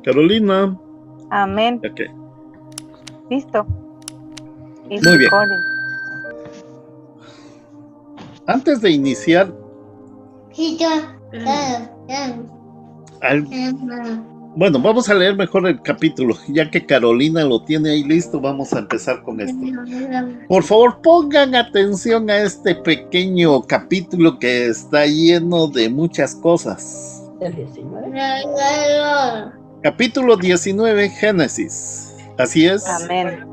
Carolina. Amén. Ok. Listo. Muy bien. Antes de iniciar, bueno, vamos a leer mejor el capítulo, ya que Carolina lo tiene ahí listo, vamos a empezar con esto. Por favor, pongan atención a este pequeño capítulo que está lleno de muchas cosas. ¿El 19? Capítulo 19, Génesis. Así es. Amén.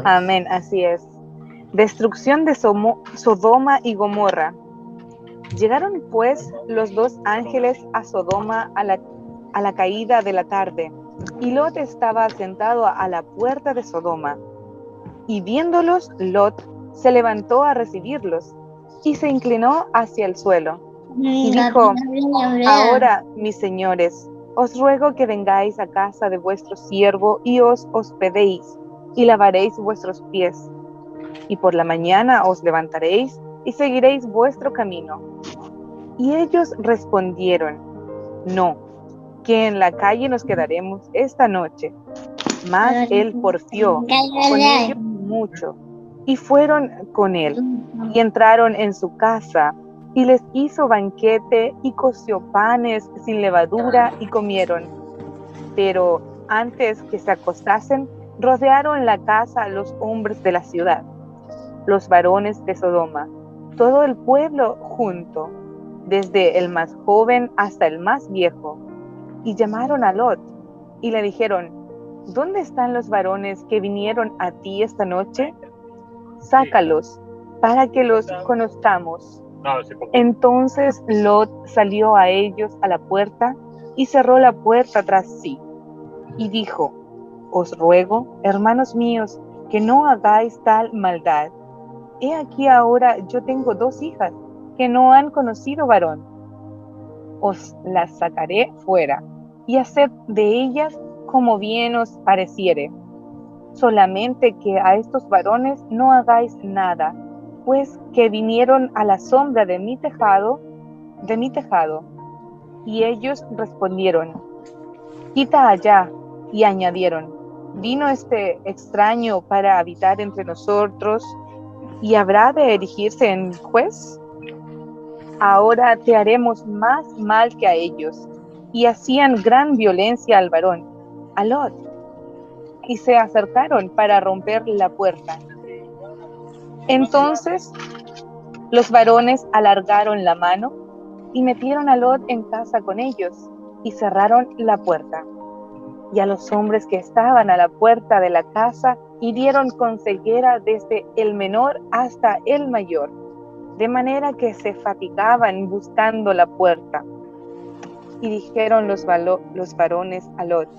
Amén, así es. Destrucción de Sodoma y Gomorra. Llegaron pues los dos ángeles a Sodoma a la caída de la tarde, y Lot estaba sentado a la puerta de Sodoma. Y viéndolos, Lot se levantó a recibirlos, y se inclinó hacia el suelo. Y dijo: ahora, mis señores, os ruego que vengáis a casa de vuestro siervo y os hospedéis, y lavaréis vuestros pies. Y por la mañana os levantaréis y seguiréis vuestro camino. Y ellos respondieron: no, que en la calle nos quedaremos esta noche. Mas él porfió con ellos mucho, y fueron con él, y entraron en su casa, y les hizo banquete, y coció panes sin levadura, y comieron. Pero antes que se acostasen, rodearon la casa los hombres de la ciudad, los varones de Sodoma, todo el pueblo junto, desde el más joven hasta el más viejo, y llamaron a Lot, y le dijeron: ¿dónde están los varones que vinieron a ti esta noche? Sácalos, para que los conozcamos. Entonces Lot salió a ellos a la puerta, y cerró la puerta tras sí, y dijo: os ruego, hermanos míos, que no hagáis tal maldad. He aquí ahora yo tengo 2 hijas que no han conocido varón. Os las sacaré fuera, y haced de ellas como bien os pareciere. Solamente que a estos varones no hagáis nada, pues que vinieron a la sombra de mi tejado. Y ellos respondieron: quita allá. Y añadieron: ¿vino este extraño para habitar entre nosotros, y habrá de erigirse en juez? Ahora te haremos más mal que a ellos. Y hacían gran violencia al varón, a Lot, y se acercaron para romper la puerta. Entonces los varones alargaron la mano, y metieron a Lot en casa con ellos, y cerraron la puerta. Y a los hombres que estaban a la puerta de la casa hirieron con ceguera desde el menor hasta el mayor, de manera que se fatigaban buscando la puerta. Y dijeron los varones a Lot: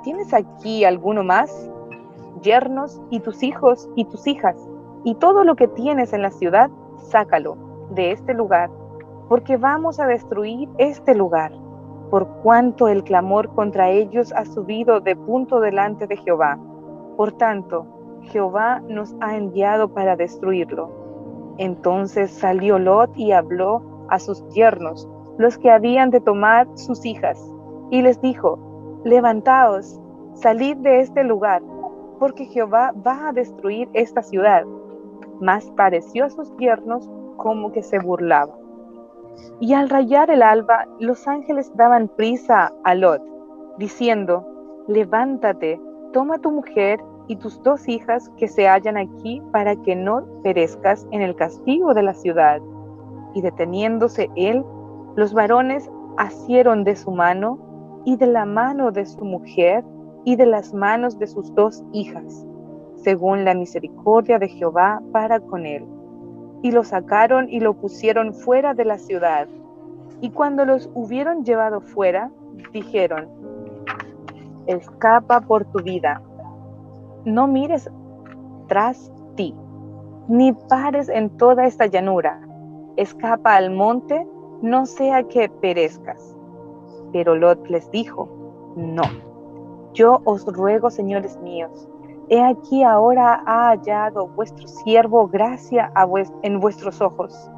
¿tienes aquí alguno más? Yernos, y tus hijos y tus hijas, y todo lo que tienes en la ciudad, sácalo de este lugar, porque vamos a destruir este lugar, por cuanto el clamor contra ellos ha subido de punto delante de Jehová. Por tanto, Jehová nos ha enviado para destruirlo. Entonces salió Lot y habló a sus yernos, los que habían de tomar sus hijas, y les dijo: levantaos, salid de este lugar, porque Jehová va a destruir esta ciudad. Mas pareció a sus yernos como que se burlaba. Y al rayar el alba, los ángeles daban prisa a Lot, diciendo: levántate, toma tu mujer y tus 2 hijas que se hallan aquí, para que no perezcas en el castigo de la ciudad. Y deteniéndose él, los varones asieron de su mano, y de la mano de su mujer, y de las manos de sus 2 hijas, según la misericordia de Jehová para con él. Y lo sacaron y lo pusieron fuera de la ciudad. Y cuando los hubieron llevado fuera, dijeron: escapa por tu vida, no mires tras ti, ni pares en toda esta llanura. Escapa al monte, no sea que perezcas. Pero Lot les dijo: no, yo os ruego, señores míos, he aquí ahora ha hallado vuestro siervo gracia en vuestros ojos,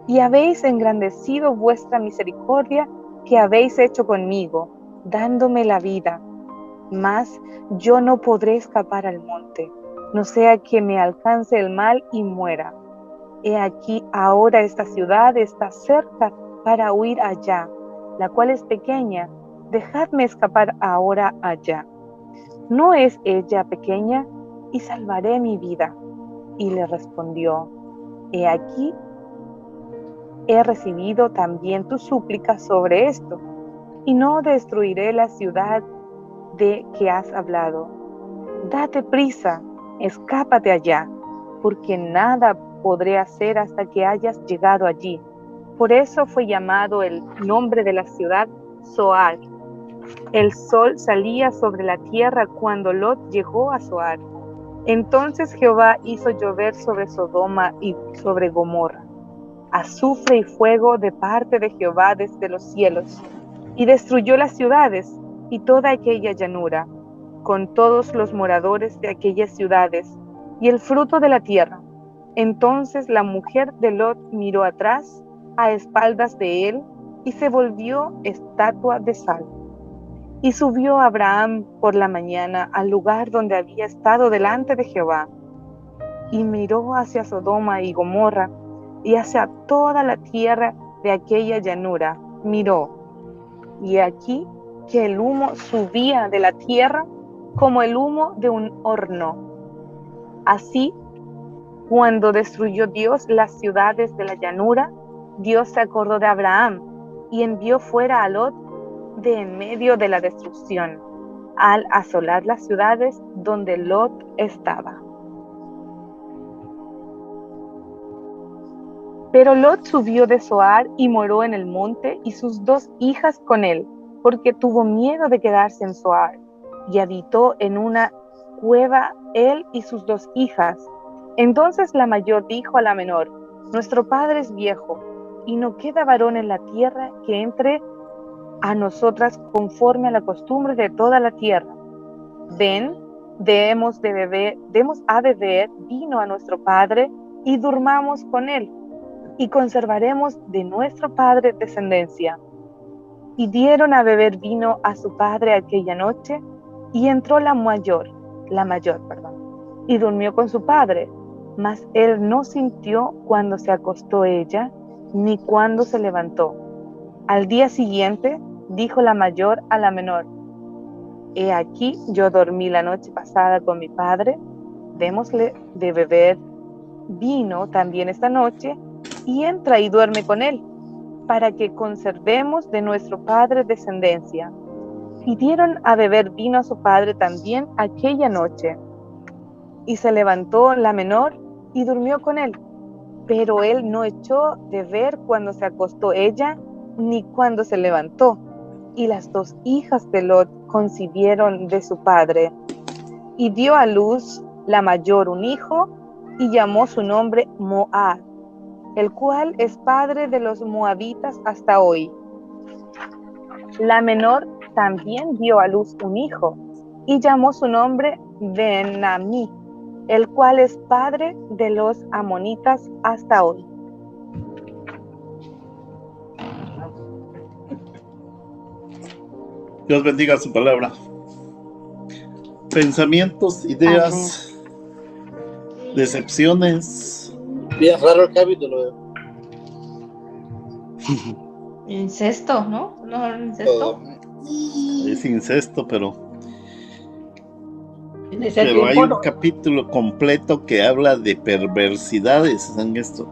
y habéis engrandecido vuestra misericordia que habéis hecho conmigo, dándome la vida, mas yo no podré escapar al monte, no sea que me alcance el mal y muera. He aquí ahora esta ciudad está cerca para huir allá, la cual es pequeña, dejadme escapar ahora allá. ¿No es ella pequeña? Y salvaré mi vida. Y le respondió, he aquí, he recibido también tu súplica sobre esto, y no destruiré la ciudad de que has hablado. Date prisa, escápate allá, porque nada podré hacer hasta que hayas llegado allí. Por eso fue llamado el nombre de la ciudad Zoar. El sol salía sobre la tierra cuando Lot llegó a Zoar. Entonces Jehová hizo llover sobre Sodoma y sobre Gomorra azufre y fuego de parte de Jehová desde los cielos, y destruyó las ciudades y toda aquella llanura, con todos los moradores de aquellas ciudades, y el fruto de la tierra. Entonces la mujer de Lot miró atrás, a espaldas de él, y se volvió estatua de sal. Y subió Abraham por la mañana al lugar donde había estado delante de Jehová, y miró hacia Sodoma y Gomorra, y hacia toda la tierra de aquella llanura miró, y aquí que el humo subía de la tierra como el humo de un horno. Así, cuando destruyó Dios las ciudades de la llanura, Dios se acordó de Abraham y envió fuera a Lot de en medio de la destrucción, al asolar las ciudades donde Lot estaba. Pero Lot subió de Zoar y moró en el monte, y sus 2 hijas con él, porque tuvo miedo de quedarse en Zoar, y habitó en una cueva él y sus 2 hijas. Entonces la mayor dijo a la menor, nuestro padre es viejo, y no queda varón en la tierra que entre a nosotras conforme a la costumbre de toda la tierra. Ven, demos a beber vino a nuestro padre, y durmamos con él, y conservaremos de nuestro padre descendencia. Y dieron a beber vino a su padre aquella noche, y entró la mayor, y durmió con su padre, mas él no sintió cuando se acostó ella, ni cuando se levantó. Al día siguiente, dijo la mayor a la menor, he aquí, yo dormí la noche pasada con mi padre, démosle de beber vino también esta noche, y entra y duerme con él, para que conservemos de nuestro padre descendencia. Y dieron a beber vino a su padre también aquella noche. Y se levantó la menor y durmió con él, pero él no echó de ver cuando se acostó ella, ni cuando se levantó. Y las 2 hijas de Lot concibieron de su padre, y dio a luz la mayor un hijo, y llamó su nombre Moab, el cual es padre de los moabitas hasta hoy. La menor también dio a luz un hijo, y llamó su nombre Ben-Ammi, el cual es padre de los amonitas hasta hoy. Dios bendiga su palabra. Pensamientos, ideas, decepciones. Bien raro el capítulo. Incesto, ¿no? No, incesto. Es incesto, pero Pero hay un capítulo completo que habla de perversidades en esto.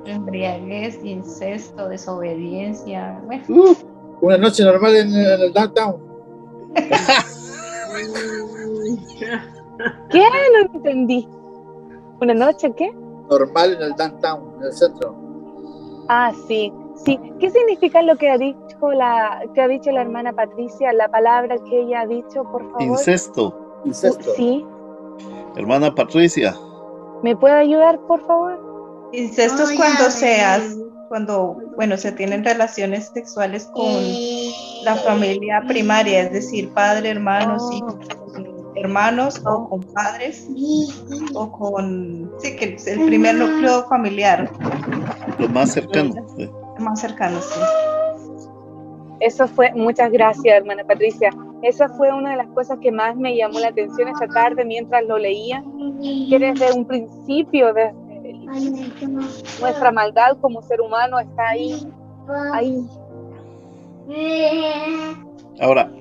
Embriaguez, incesto, desobediencia. Bueno. Una noche normal en el downtown. ¿Qué? No entendí. ¿Una noche qué? Normal en el downtown, en el centro. Ah, sí. ¿Qué significa lo que ha dicho la hermana Patricia, la palabra que ella ha dicho, por favor? Incesto. Sí. Hermana Patricia. ¿Me puede ayudar, por favor? Incesto es cuando se tienen relaciones sexuales con la familia primaria, es decir, padre, hermanos, hijos, hermanos o con padres o con, que es el primer núcleo familiar. Lo más cercano. Sí. Más cercano, sí. Eso fue, muchas gracias, hermana Patricia. Esa fue una de las cosas que más me llamó la atención esta tarde mientras lo leía, que desde un principio, desde nuestra maldad como ser humano está ahí. Ahora,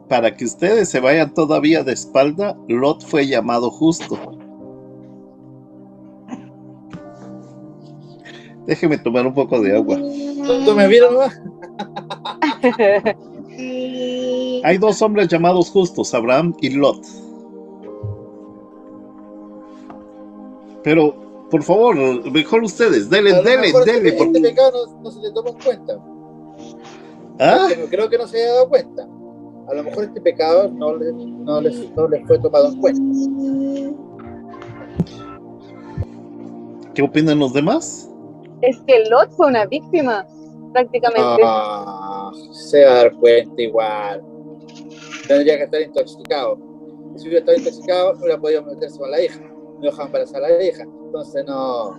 para que ustedes se vayan todavía de espalda, Lot fue llamado justo. Déjeme tomar un poco de agua. ¿Tú me vieron nomás? Hay dos hombres llamados justos, Abraham y Lot. Pero, por favor, mejor ustedes, dele, Este pecado no se le tomó en cuenta. ¿Ah? Creo que no se había dado cuenta. A lo mejor este pecado no les fue tomado en cuenta. ¿Qué opinan los demás? Es que Lot fue una víctima, prácticamente. Se va a dar cuenta igual. Tendría que estar intoxicado. Si hubiera estado intoxicado, no hubiera podido meterse con la hija. No dejaban embarazar a la hija. Entonces no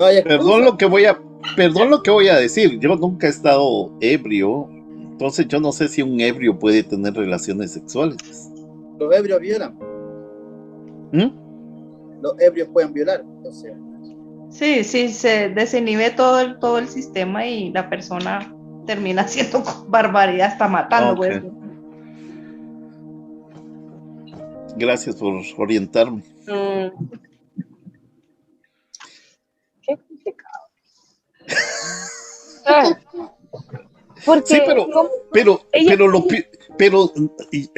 hay excusa. Perdón lo que voy a decir. Yo nunca he estado ebrio. Entonces yo no sé si un ebrio puede tener relaciones sexuales. Los ebrios violan. Los ebrios pueden violar. Entonces sí, se desinhibe todo el sistema y la persona termina haciendo barbaridad, hasta matando. Okay. Pues. Gracias por orientarme. Qué complicado. Porque, sí, pero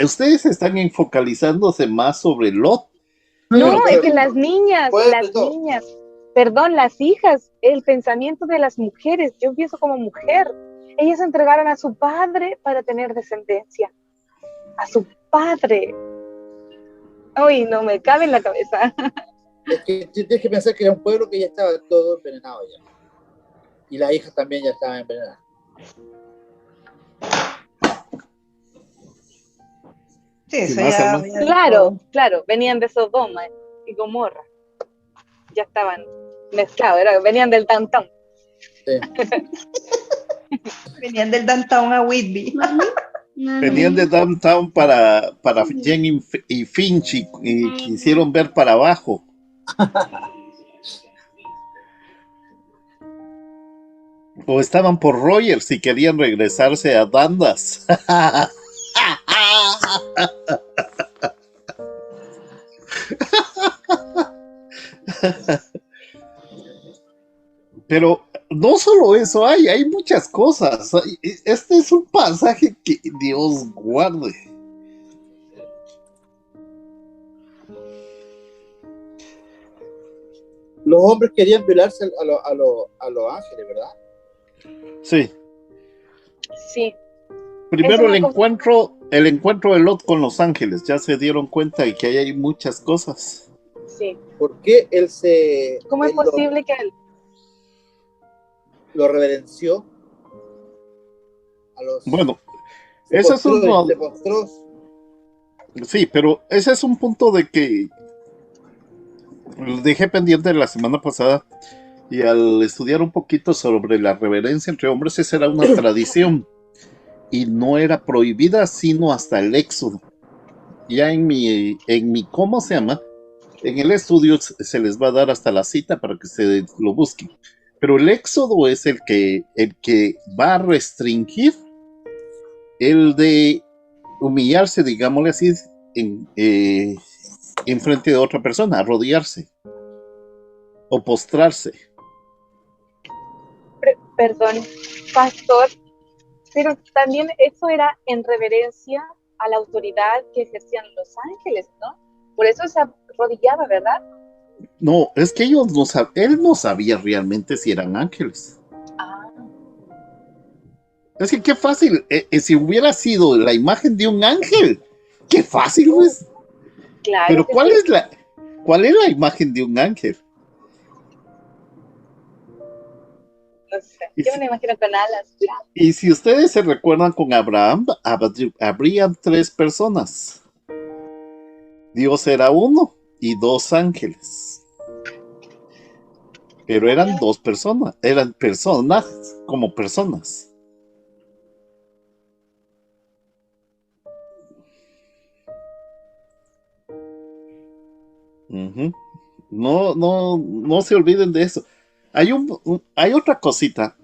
ustedes están enfocalizándose más sobre Lot. No, es que las niñas, las hijas, el pensamiento de las mujeres, yo pienso como mujer, ellas entregaron a su padre para tener descendencia, a su padre. Uy, no me cabe en la cabeza. Es que tienes que pensar que era un pueblo que ya estaba todo envenenado ya. Y las hijas también ya estaban envenenadas. Sí, eso ya claro, venían de Sodoma y Gomorra. Ya estaban mezclados, venían del downtown. Sí. Venían del downtown a Whitby. Venían de downtown para Jen y Finch y quisieron ver para abajo. O estaban por Rogers y querían regresarse a Dundas. Pero no solo eso, hay muchas cosas. Este es un pasaje que Dios guarde. Los hombres querían violarse a los ángeles, ¿verdad? Sí. Sí. Primero el encuentro de Lot con los ángeles. Ya se dieron cuenta de que ahí hay muchas cosas. Sí. ¿Por qué ¿Cómo es posible que él lo reverenció? Bueno, ese es un... Sí, pero ese es un punto de que lo dejé pendiente la semana pasada, y al estudiar un poquito sobre la reverencia entre hombres, esa era una tradición y no era prohibida sino hasta el Éxodo. Ya en mi ¿cómo se llama? En el estudio se les va a dar hasta la cita para que se lo busquen. Pero el Éxodo es el que va a restringir el de humillarse, digámosle así, en frente de otra persona, arrodillarse o postrarse. Perdón, pastor, pero también eso era en reverencia a la autoridad que ejercían los ángeles, ¿no? Por eso se arrodillaba, ¿verdad? No, es que él no sabía realmente si eran ángeles. Es que qué fácil, si hubiera sido la imagen de un ángel, qué fácil, pues. Claro. Pero ¿cuál es la imagen de un ángel? No sé, yo me imagino con alas. Y si ustedes se recuerdan con Abraham, habrían 3 personas. Dios era uno y 2 ángeles. Pero eran 2 personas, eran personas como personas. Ujú. No se olviden de eso. Hay otra cosita.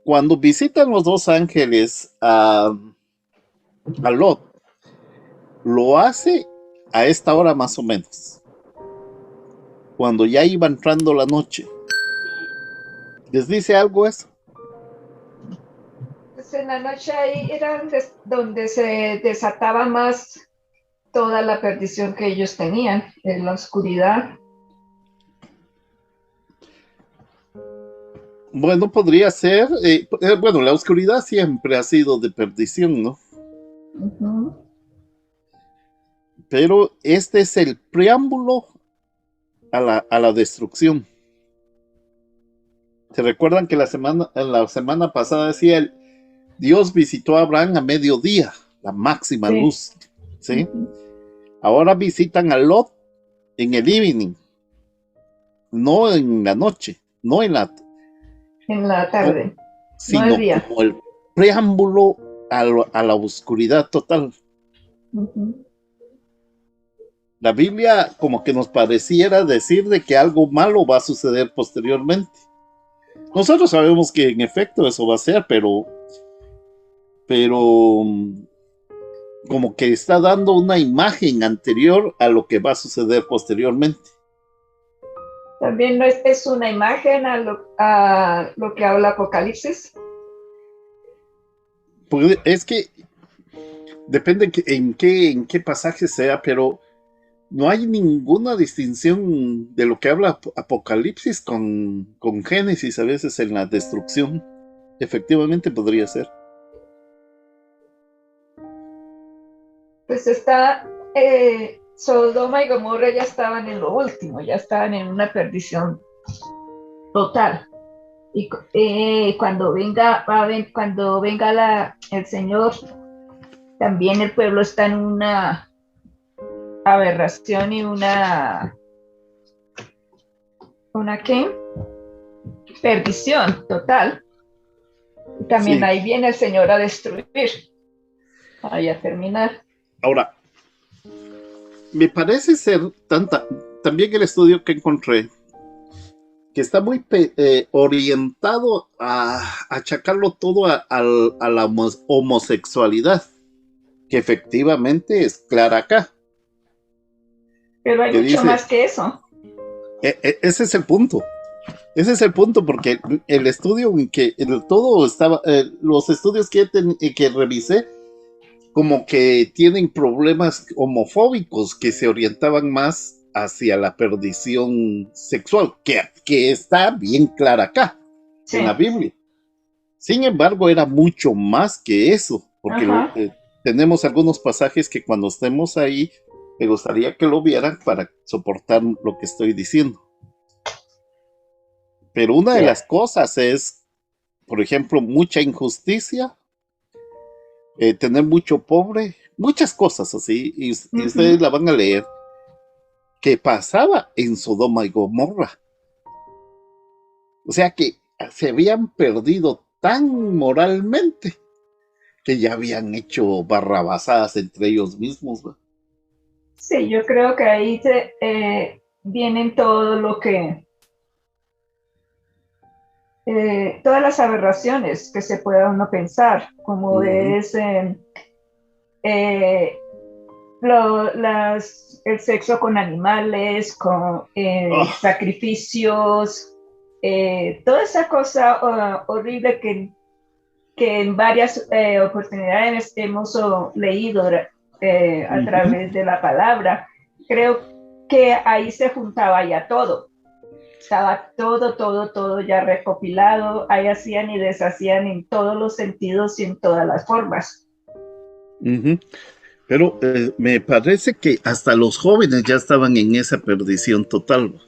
Cuando visitan los dos ángeles a Lot, lo hace a esta hora más o menos, cuando ya iba entrando la noche. ¿Les dice algo eso? Pues en la noche ahí era donde se desataba más toda la perdición que ellos tenían, en la oscuridad. Bueno, podría ser. Bueno, la oscuridad siempre ha sido de perdición, ¿no? Uh-huh. Pero este es el preámbulo a la destrucción. ¿Se recuerdan que la semana pasada decía Dios visitó a Abraham a mediodía, la máxima luz? ¿Sí? Uh-huh. Ahora visitan a Lot en el evening, no en la noche, no en la tarde, sino no el día. Como el preámbulo a la oscuridad total. Uh-huh. La Biblia como que nos pareciera decir de que algo malo va a suceder posteriormente. Nosotros sabemos que en efecto eso va a ser, pero como que está dando una imagen anterior a lo que va a suceder posteriormente. También no es una imagen a lo que habla Apocalipsis. Pues es que depende en qué pasaje sea, pero no hay ninguna distinción de lo que habla Apocalipsis con Génesis, a veces en la destrucción. Efectivamente podría ser. Pues está Sodoma y Gomorra ya estaban en lo último, ya estaban en una perdición total. Y cuando venga el Señor, también el pueblo está en una aberración y una ¿qué? Perdición total. Y también sí. Ahí viene el Señor a destruir, ahí a terminar. Ahora, me parece ser también el estudio que encontré, que está muy orientado a achacarlo todo a la homosexualidad, que efectivamente es clara acá. Pero hay mucho más que eso. Ese es el punto. Ese es el punto, porque el estudio en que todo estaba, los estudios que revisé, como que tienen problemas homofóbicos que se orientaban más hacia la perdición sexual, que está bien clara acá, sí, en la Biblia. Sin embargo, era mucho más que eso, porque tenemos algunos pasajes que cuando estemos ahí, me gustaría que lo vieran para soportar lo que estoy diciendo. Pero una de las cosas es, por ejemplo, mucha injusticia, tener mucho pobre, muchas cosas así, y ustedes la van a leer, que pasaba en Sodoma y Gomorra. O sea que se habían perdido tan moralmente que ya habían hecho barrabasadas entre ellos mismos, ¿no? Sí, yo creo que ahí vienen todo lo que todas las aberraciones que se pueda uno pensar, como es el sexo con animales, con sacrificios, toda esa cosa horrible que en varias oportunidades hemos leído a través de la palabra. Creo que ahí se juntaba ya todo. Estaba todo ya recopilado, ahí hacían y deshacían en todos los sentidos y en todas las formas. Pero me parece que hasta los jóvenes ya estaban en esa perdición total.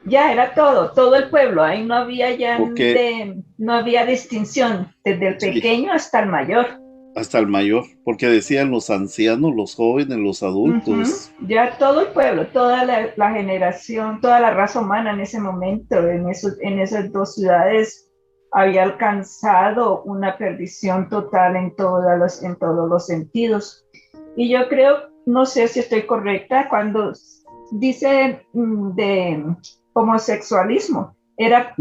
Ya era todo el pueblo, ahí no había no había distinción, desde el pequeño hasta el mayor. Hasta el mayor, porque decían los ancianos, los jóvenes, los adultos. Ya todo el pueblo, toda la generación, toda la raza humana en ese momento, en esas dos ciudades, había alcanzado una perdición total en todos los sentidos. Y yo creo no sé si estoy correcta, cuando dice de homosexualismo, era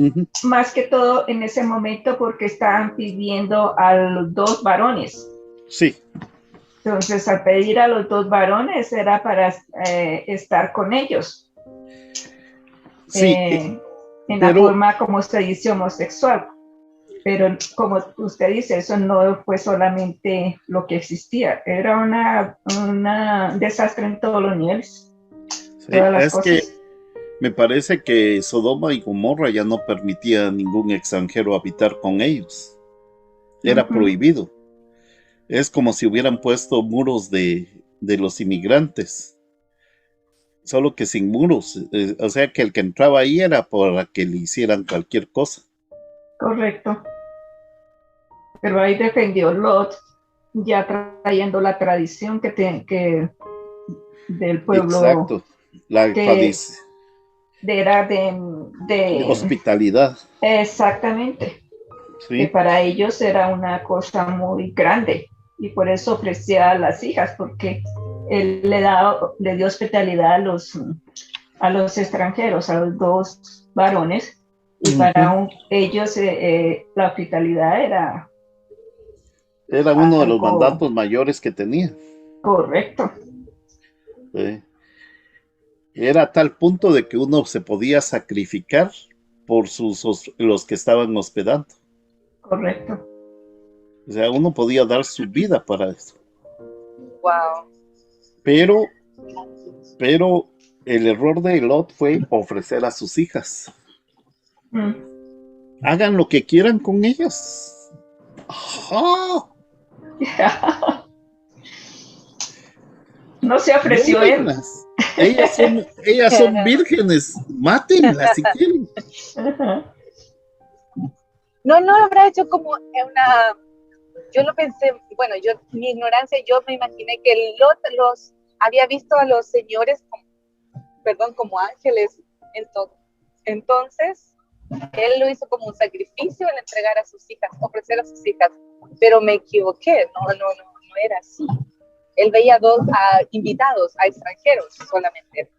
más que todo en ese momento porque estaban pidiendo a los 2 varones. Sí. Entonces, al pedir a los 2 varones era para estar con ellos. Sí. En la forma como se dice homosexual. Pero como usted dice, eso no fue solamente lo que existía, era un desastre en todos los niveles. Sí, es cosas. Que me parece que Sodoma y Gomorra ya no permitía a ningún extranjero habitar con ellos. Era prohibido. Es como si hubieran puesto muros de los inmigrantes. Solo que sin muros. O sea que el que entraba ahí era para que le hicieran cualquier cosa. Correcto. Pero ahí defendió Lot, ya trayendo la tradición que del pueblo. Exacto. La tradición. Era de hospitalidad. Exactamente. Sí. Que para ellos era una cosa muy grande y por eso ofrecía a las hijas, porque él le dio hospitalidad a los extranjeros, a los 2 varones, y para ellos la hospitalidad era uno de los mandatos mayores que tenía. Correcto. Sí. Era a tal punto de que uno se podía sacrificar por los que estaban hospedando. Correcto. O sea, uno podía dar su vida para eso. Wow. Pero el error de Lot fue ofrecer a sus hijas. Hagan lo que quieran con ellas. ¡Ajá! No se ofreció él. Ellas son vírgenes. Mátenlas si quieren. No habrá hecho como una... Yo lo pensé, bueno, mi ignorancia, yo me imaginé que Lot los había visto a los señores como ángeles. Entonces, él lo hizo como un sacrificio en entregar a sus hijas, ofrecer a sus hijas. Pero me equivoqué, no era así. Él veía 2 invitados, a extranjeros solamente.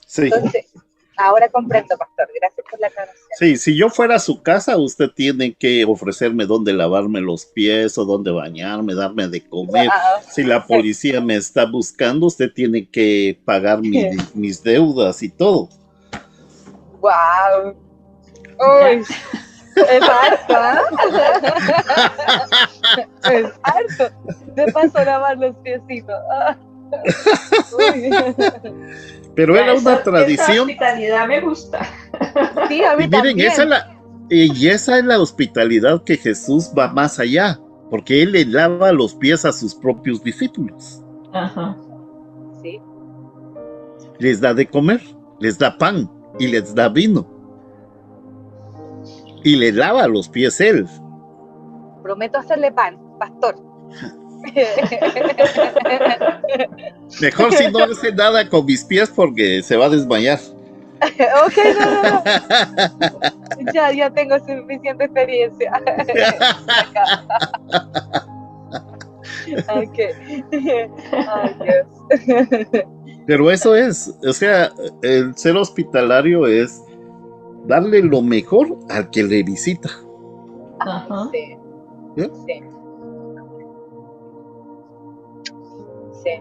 Sí. Entonces, ahora comprendo, pastor, gracias por la aclaración. Sí, si yo fuera a su casa, usted tiene que ofrecerme dónde lavarme los pies o dónde bañarme, darme de comer. Si la policía me está buscando, usted tiene que pagar mis deudas y todo. ¡Wow! ¡Uy! Es harto, ¿eh? Es harto. De paso lavar los piecitos. Pero era una tradición. Esa hospitalidad me gusta. Sí, a mí y miren, también. esa es la hospitalidad que Jesús va más allá, porque Él le lava los pies a sus propios discípulos. Ajá. Sí. Les da de comer, les da pan y les da vino. Y le lava los pies Él. Prometo hacerle pan, pastor. Mejor si no hace nada con mis pies porque se va a desmayar. Ok, no. Ya tengo suficiente experiencia. Ok. Ay, Dios. Pero eso es, o sea, el ser hospitalario es darle lo mejor al que le visita. Ajá. Sí. ¿Eh? Sí. Sí.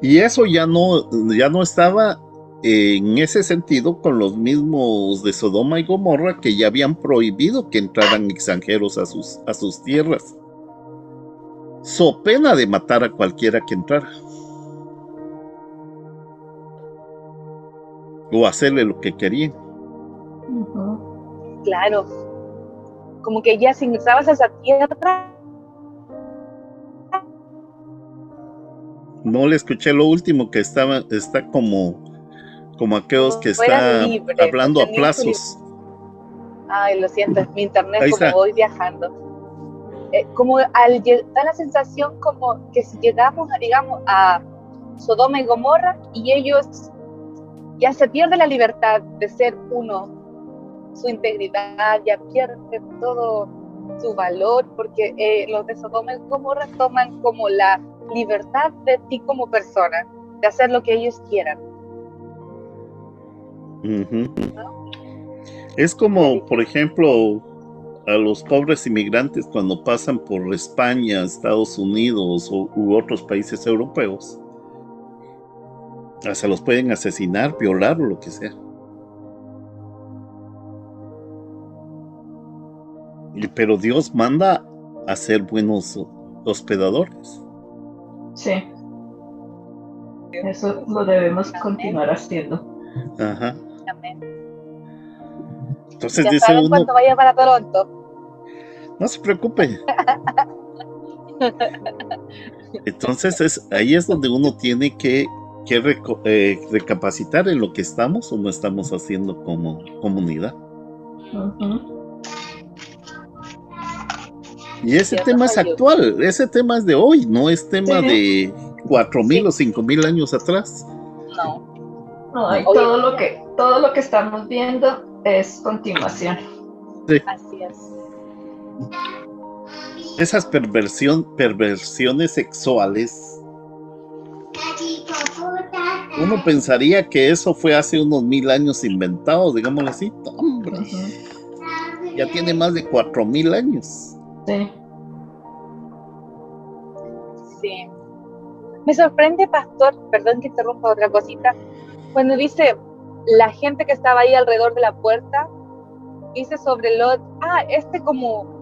Y eso ya no estaba en ese sentido con los mismos de Sodoma y Gomorra, que ya habían prohibido que entraran extranjeros a sus tierras, so pena de matar a cualquiera que entrara o hacerle lo que querían. Claro, como que ya si ingresabas a esa tierra. No le escuché lo último, que está como aquellos que están hablando a plazos. Ay, lo siento, es mi internet, ahí como está. voy viajando. Como da la sensación como que si llegamos digamos, a Sodoma y Gomorra y ellos ya se pierde la libertad de ser uno, su integridad, ya pierde todo su valor, porque los de Sodoma y Gomorra toman como la libertad de ti como persona, de hacer lo que ellos quieran. ¿No? Es como, por ejemplo, a los pobres inmigrantes cuando pasan por España, Estados Unidos u otros países europeos. Hasta los pueden asesinar, violar o lo que sea. Pero Dios manda a ser buenos hospedadores. Sí. Eso lo debemos continuar haciendo. Ajá. Amén. Entonces ya dice saben uno, cuando vaya para Toronto. no se preocupe. Entonces ahí es donde uno tiene que recapacitar en lo que estamos o no estamos haciendo como comunidad. Y ese tema es actual, ese tema es de hoy, no es tema de 4,000 o 5,000 años atrás. No, y todo lo que estamos viendo es continuación. Sí. Así es. Esas perversiones sexuales, uno pensaría que eso fue hace unos 1000 años inventado, digámoslo así. Hombre, ya tiene más de 4,000 años. Sí. Sí. Me sorprende, pastor, perdón que interrumpa otra cosita, cuando dice la gente que estaba ahí alrededor de la puerta, dice sobre Lot, como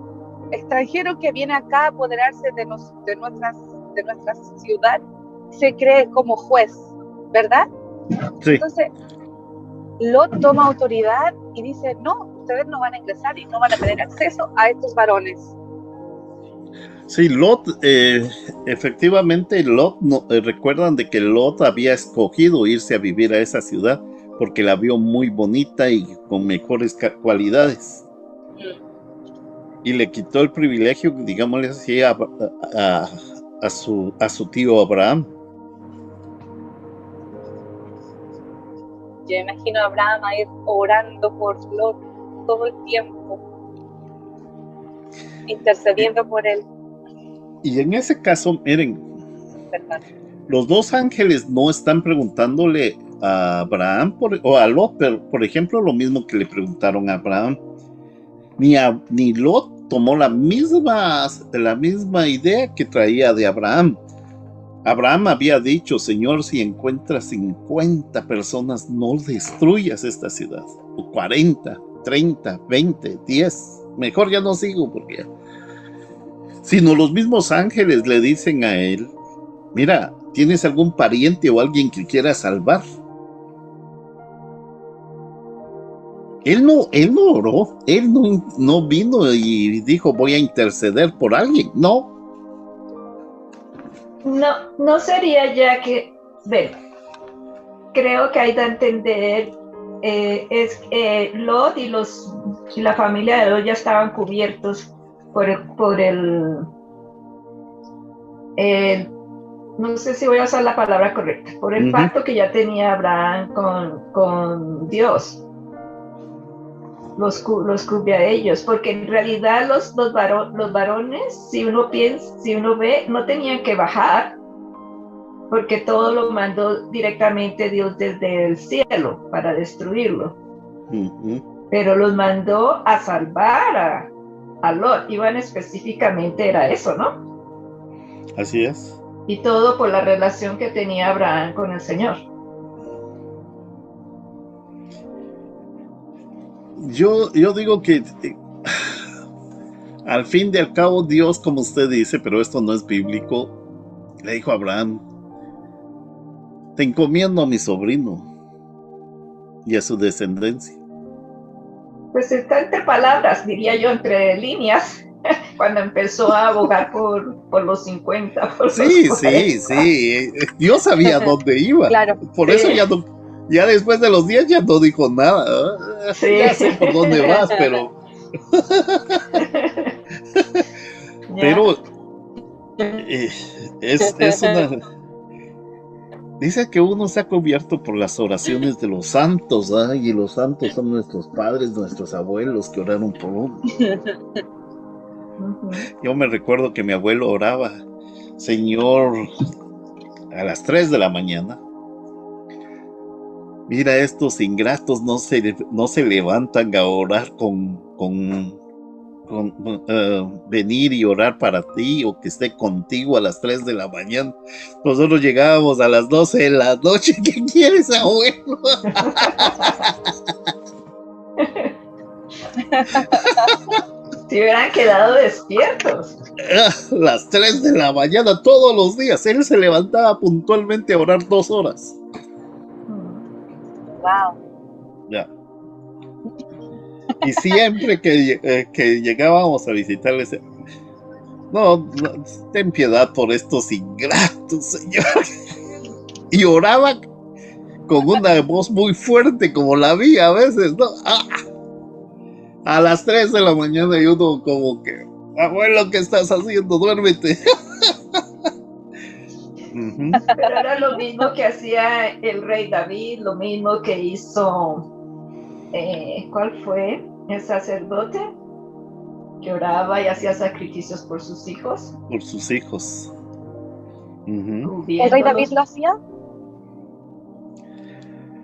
extranjero que viene acá a apoderarse de nuestra ciudad, se cree como juez, ¿verdad? Sí. Entonces, Lot toma autoridad y dice, no, ustedes no van a ingresar y no van a tener acceso a estos varones. Sí, Lot, efectivamente, Lot, recuerdan de que Lot había escogido irse a vivir a esa ciudad porque la vio muy bonita y con mejores cualidades. Y le quitó el privilegio, digámosle así, a su tío Abraham. Yo imagino a Abraham a ir orando por Lot todo el tiempo, intercediendo por él. Y en ese caso, miren, los dos ángeles no están preguntándole a Abraham o a Lot, pero, por ejemplo, lo mismo que le preguntaron a Abraham. Ni Lot tomó la misma idea que traía de Abraham. Abraham había dicho, Señor, si encuentras 50 personas, no destruyas esta ciudad. O 40, 30, 20, 10. Mejor ya no sigo porque... Sino los mismos ángeles le dicen a él, mira, ¿tienes algún pariente o alguien que quiera salvar? Él no oró, él no vino y dijo, voy a interceder por alguien, no. No sería ya que, creo que hay que entender, Lot y la familia de Lot ya estaban cubiertos por el no sé si voy a usar la palabra correcta, por el pacto que ya tenía Abraham con Dios. Los cubre a ellos, porque en realidad los varones, si uno ve, no tenían que bajar, porque todo lo mandó directamente Dios desde el cielo para destruirlo. Pero los mandó a salvar a Lot. Iván específicamente era eso, ¿no? Así es. Y todo por la relación que tenía Abraham con el Señor. Yo digo que al fin y al cabo Dios, como usted dice, pero esto no es bíblico, le dijo a Abraham, te encomiendo a mi sobrino y a su descendencia. Pues está entre palabras, diría yo, entre líneas, cuando empezó a abogar por los 50. Sí. Dios sabía dónde iba. Claro. Por eso ya después de los 10 ya no dijo nada. Sí. Ya sé por dónde vas, pero... pero es una... Dice que uno se ha cubierto por las oraciones de los santos, y los santos son nuestros padres, nuestros abuelos que oraron por uno. Yo me recuerdo que mi abuelo oraba, Señor, a las 3 de la mañana. Mira, estos ingratos no se levantan a orar con venir y orar para ti o que esté contigo a las 3 de la mañana. Nosotros llegábamos a las 12 de la noche. ¿Qué quieres, abuelo? Si hubieran quedado despiertos. Las 3 de la mañana todos los días. Él se levantaba puntualmente a orar 2 horas. Wow. Ya. Y siempre que llegábamos a visitarles, no, ten piedad por estos ingratos, Señor. Y oraba con una voz muy fuerte, como la mía a veces, ¿no? A las 3 de la mañana y uno como que, abuelo, ¿qué estás haciendo? Duérmete. Pero era lo mismo que hacía el rey David, lo mismo que hizo, ¿cuál fue? El sacerdote que oraba y hacía sacrificios por sus hijos. Por sus hijos. ¿El rey David lo hacía?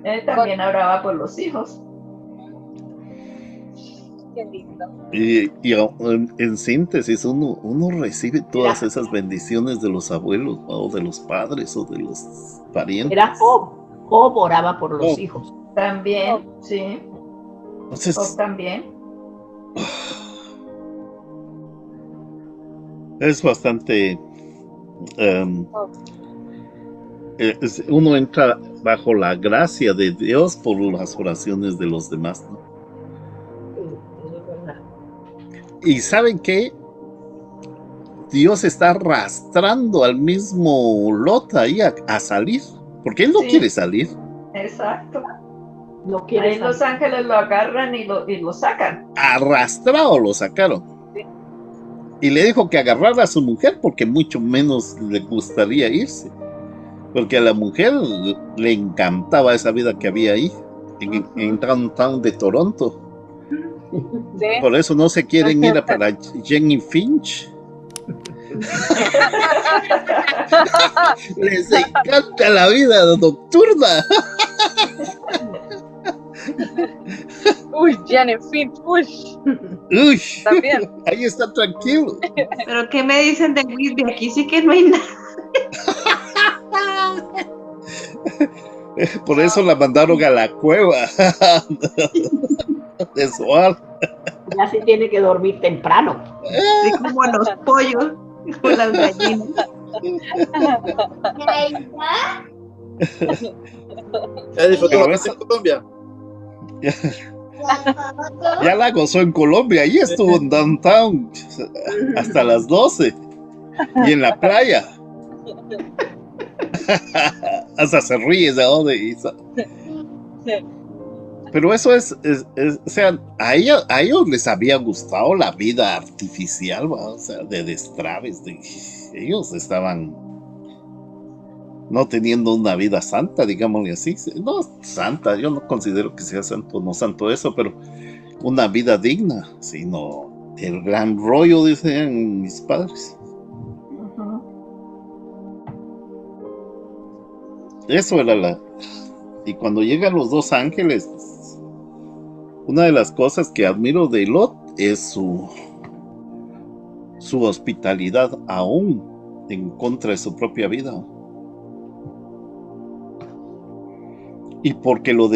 Él también oraba por los hijos. Qué lindo. Y en síntesis, uno recibe todas esas bendiciones de los abuelos, o de los padres, o de los parientes. Era Job. Job oraba por los hijos. También, sí. Entonces, Job también. Es bastante... uno entra bajo la gracia de Dios por las oraciones de los demás, ¿no? Y ¿saben qué? Dios está arrastrando al mismo Lot ahí a salir, porque él no quiere salir. Exacto. No quiere Ahí los ángeles lo agarran y lo sacan. Arrastrado lo sacaron. Sí. Y le dijo que agarrara a su mujer porque mucho menos le gustaría irse. Porque a la mujer le encantaba esa vida que había ahí, en Downtown de Toronto. ¿Sí? Por eso no se quieren ir para Jenny Finch. Les encanta la vida nocturna. Uy, Jenny Finch, uy. Uy, También. ahí está tranquilo. Pero ¿qué me dicen de Whitby? Aquí sí que no hay nada. Por eso la mandaron a la cueva de Soar. Ya se tiene que dormir temprano. Así como los pollos o las gallinas. ¿Ya disfrutó en Colombia? Ya la gozó en Colombia, ahí estuvo en Downtown hasta las 12 y en la playa. Hasta se ríe de dónde hizo. Pero eso es, o sea, a ellos les había gustado la vida artificial, ¿va? O sea, de destraves, ellos estaban no teniendo una vida santa, digámosle así. No santa, yo no considero que sea santo, no santo eso, pero una vida digna, sino el gran rollo, dicen mis padres. Eso era y cuando llegan los 2 ángeles, una de las cosas que admiro de Lot es su hospitalidad aún en contra de su propia vida. Y porque lo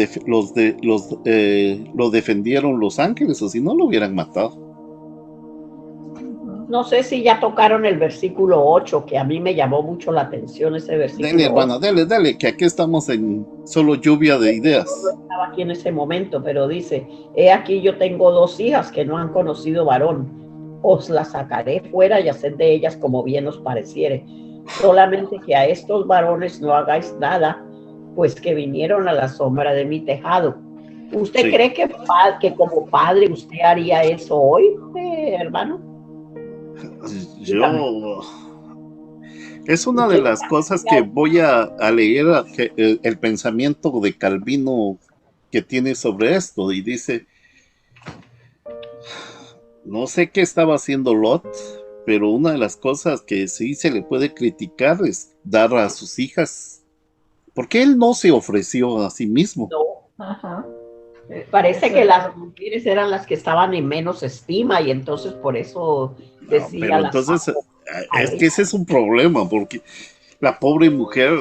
defendieron los ángeles, o si no lo hubieran matado. No sé si ya tocaron el versículo 8, que a mí me llamó mucho la atención ese versículo. Dale, hermana, dale, que aquí estamos en solo lluvia de ideas. No estaba aquí en ese momento, pero dice: he aquí yo tengo 2 hijas que no han conocido varón. Os las sacaré fuera y haced de ellas como bien os pareciere. Solamente que a estos varones no hagáis nada, pues que vinieron a la sombra de mi tejado. ¿Usted cree que como padre usted haría eso hoy, hermano? Yo... Es una de las cosas que voy a leer el pensamiento de Calvino que tiene sobre esto, y dice: no sé qué estaba haciendo Lot, pero una de las cosas que sí se le puede criticar es dar a sus hijas, porque él no se ofreció a sí mismo. No. Ajá. Parece que las mujeres eran las que estaban en menos estima y entonces por eso decía Pero las entonces, es que ese es un problema, porque la pobre mujer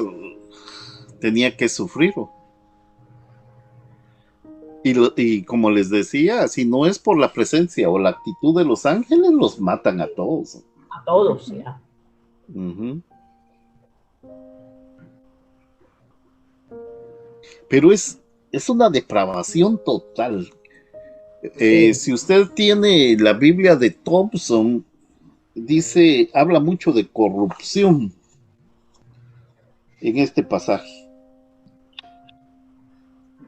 tenía que sufrir. Y como les decía, si no es por la presencia o la actitud de los ángeles, los matan a todos. a todos, ya. Ujú. Pero es una depravación total. Sí. Si usted tiene la Biblia de Thompson, habla mucho de corrupción en este pasaje.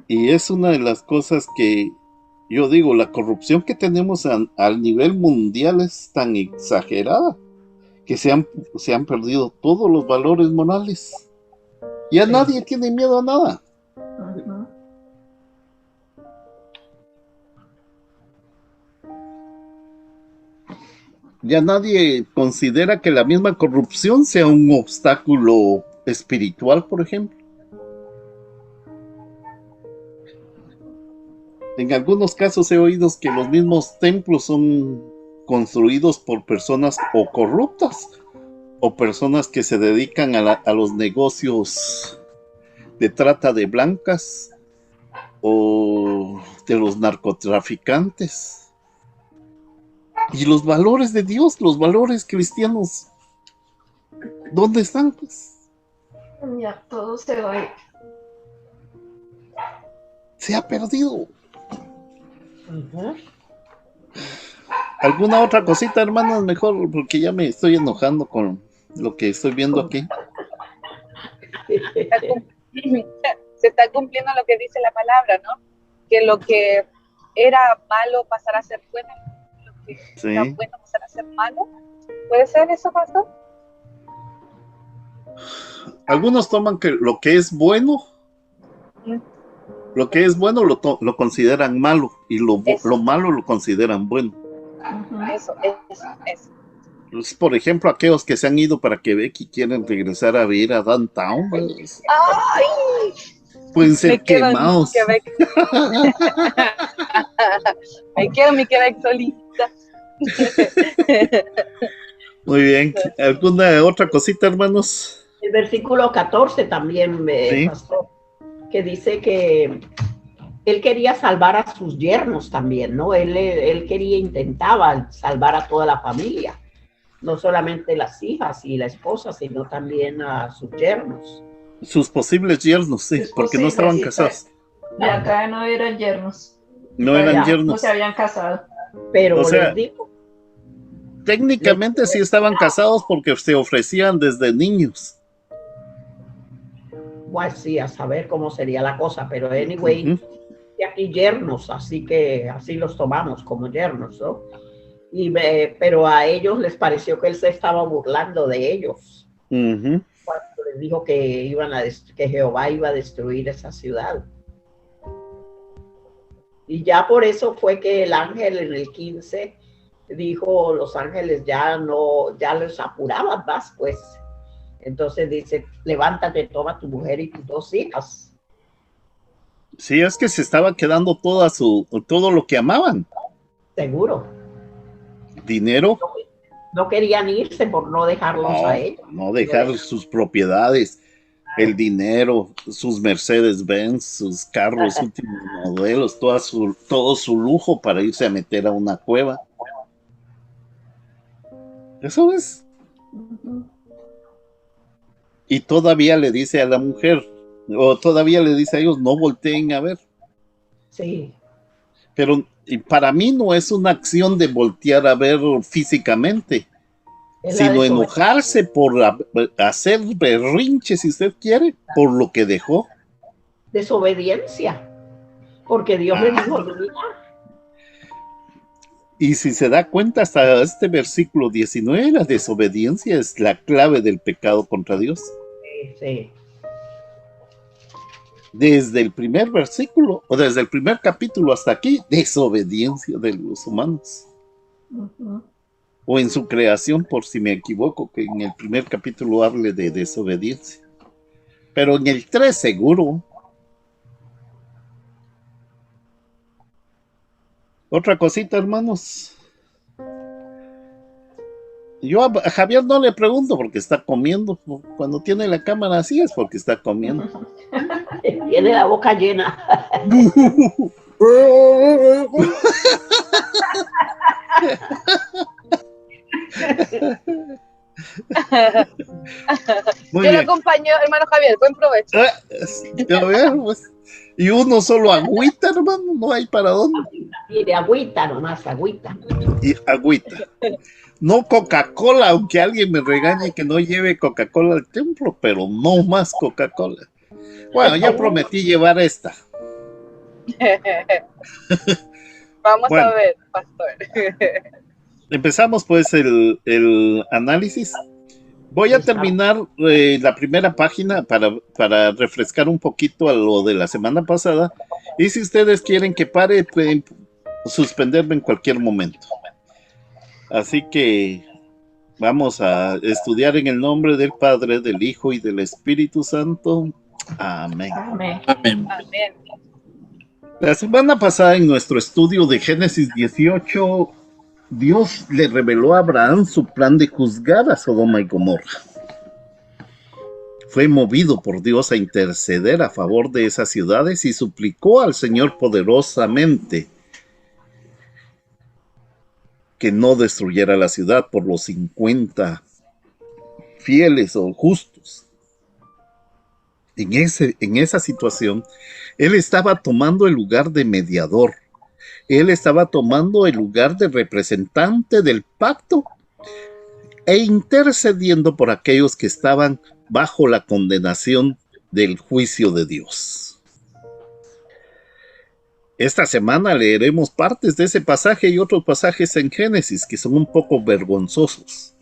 Y es una de las cosas que yo digo, la corrupción que tenemos al nivel mundial es tan exagerada que se han perdido todos los valores morales. Ya nadie tiene miedo a nada. Ujú. Ya nadie considera que la misma corrupción sea un obstáculo espiritual, por ejemplo. En algunos casos he oído que los mismos templos son construidos por personas o corruptas o personas que se dedican a los negocios de trata de blancas o de los narcotraficantes. Y los valores de Dios, los valores cristianos, ¿dónde están? Pues Ya todo se va. se ha perdido. Ujú. ¿Alguna otra cosita, hermanos? Mejor, porque ya me estoy enojando con lo que estoy viendo aquí. Se está cumpliendo lo que dice la palabra, ¿no? Que lo que era malo pasará a ser bueno, lo que era Sí. bueno pasará a ser malo. ¿Puede ser eso, pastor? Algunos toman que lo que es bueno, lo consideran malo y lo malo lo consideran bueno. Eso. Pues, por ejemplo, aquellos que se han ido para Quebec y quieren regresar a vivir a Downtown, pues, ¡Ay! pueden ser Me quedo quemados. en Quebec. Me quedo en mi Quebec solita. Muy bien. ¿Alguna otra cosita, hermanos? El versículo 14 también, Sí. pastor, que dice que él quería salvar a sus yernos también, ¿no? Él intentaba salvar a toda la familia, no solamente las hijas y la esposa, sino también a sus yernos. Sus posibles yernos, sí, Sus porque no posibles, estaban sí, casados. Y acá no eran yernos. No eran Ya, No yernos. se habían casado. Pero O sea, les digo, técnicamente sí estaban casados porque se ofrecían desde niños. pues sí, a saber cómo sería la cosa, pero anyway, y aquí yernos, así que así los tomamos como yernos, ¿no? Pero a ellos les pareció que él se estaba burlando de ellos. Ujú. Cuando les dijo que que Jehová iba a destruir esa ciudad. Y ya por eso fue que el ángel en el 15 dijo, los ángeles ya les apuraban más, pues. Entonces dice, levántate, toma tu mujer y tus 2 hijas. Sí, es que se estaba quedando todo lo que amaban. Seguro. Dinero. No querían irse por no dejarlos a ellos. No dejar sus propiedades, el dinero, sus Mercedes-Benz, sus carros últimos modelos, todo su lujo para irse a meter a una cueva. Eso es. Y todavía le dice a la mujer, o todavía le dice a ellos, no volteen a ver. Sí. Pero para mí no es una acción de voltear a ver físicamente, sino enojarse por hacer berrinche, si usted quiere, por lo que dejó. Desobediencia. Porque Dios le dijo, mira. Y si se da cuenta, hasta este versículo 19, la desobediencia es la clave del pecado contra Dios. Sí. Desde el primer versículo, o desde el primer capítulo hasta aquí, desobediencia de los humanos. o en su creación, por si me equivoco, que en el primer capítulo hable de desobediencia. Pero en el 3 seguro. Otra cosita, hermanos. Yo a Javier no le pregunto porque está comiendo. Cuando tiene la cámara así es porque está comiendo. Tiene la boca llena. Yo lo acompaño, hermano Javier, buen provecho. A ver, pues. Y uno solo agüita, hermano, no hay para dónde. Mire, agüita nomás, agüita. Y agüita. No Coca-Cola, aunque alguien me regañe que no lleve Coca-Cola al templo, pero no más Coca-Cola. Bueno, ya prometí llevar esta. Vamos a ver, pastor. Empezamos pues el análisis. Voy a terminar la primera página para refrescar un poquito a lo de la semana pasada. Y si ustedes quieren que pare, pueden suspenderme en cualquier momento. Así que vamos a estudiar en el nombre del Padre, del Hijo y del Espíritu Santo. Amén. Amén. Amén. Amén. La semana pasada en nuestro estudio de Génesis 18, Dios le reveló a Abraham su plan de juzgar a Sodoma y Gomorra. Fue movido por Dios a interceder a favor de esas ciudades y suplicó al Señor poderosamente que no destruyera la ciudad por los 50 fieles o justos. En esa situación, él estaba tomando el lugar de mediador. Él estaba tomando el lugar de representante del pacto e intercediendo por aquellos que estaban bajo la condenación del juicio de Dios. Esta semana leeremos partes de ese pasaje y otros pasajes en Génesis que son un poco vergonzosos.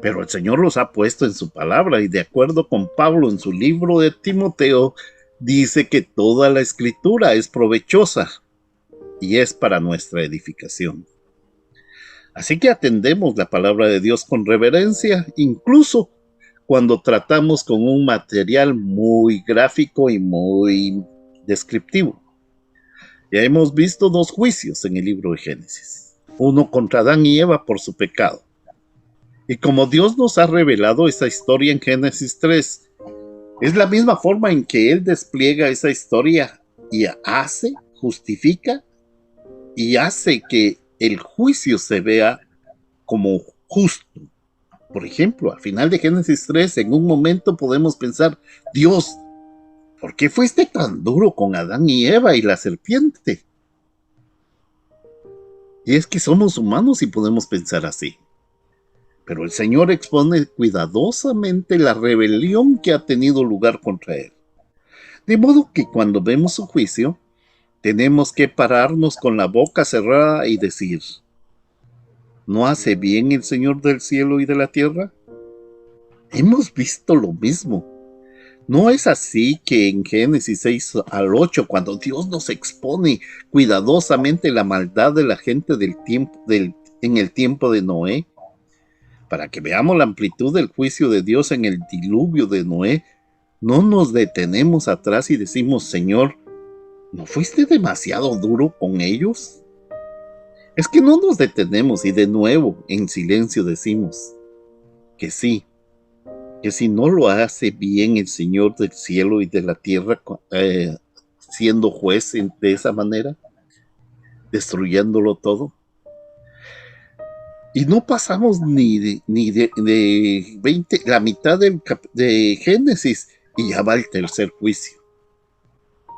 Pero el Señor los ha puesto en su palabra y de acuerdo con Pablo en su libro de Timoteo, dice que toda la escritura es provechosa y es para nuestra edificación. Así que atendemos la palabra de Dios con reverencia, incluso cuando tratamos con un material muy gráfico y muy descriptivo. Ya hemos visto 2 juicios en el libro de Génesis. Uno contra Adán y Eva por su pecado. Y como Dios nos ha revelado esa historia en Génesis 3, es la misma forma en que Él despliega esa historia y justifica y hace que el juicio se vea como justo. Por ejemplo, al final de Génesis 3, en un momento podemos pensar, Dios, ¿por qué fuiste tan duro con Adán y Eva y la serpiente? Y es que somos humanos y podemos pensar así. Pero el Señor expone cuidadosamente la rebelión que ha tenido lugar contra Él. De modo que cuando vemos su juicio, tenemos que pararnos con la boca cerrada y decir, ¿no hace bien el Señor del cielo y de la tierra? Hemos visto lo mismo. ¿No es así que en Génesis 6 al 8, cuando Dios nos expone cuidadosamente la maldad de la gente en el tiempo de Noé? Para que veamos la amplitud del juicio de Dios en el diluvio de Noé, no nos detenemos atrás y decimos, Señor, ¿no fuiste demasiado duro con ellos? Es que no nos detenemos y de nuevo en silencio decimos que sí, que si no lo hace bien el Señor del cielo y de la tierra, siendo juez de esa manera, destruyéndolo todo. Y no pasamos ni de 20, la mitad de Génesis y ya va el tercer juicio.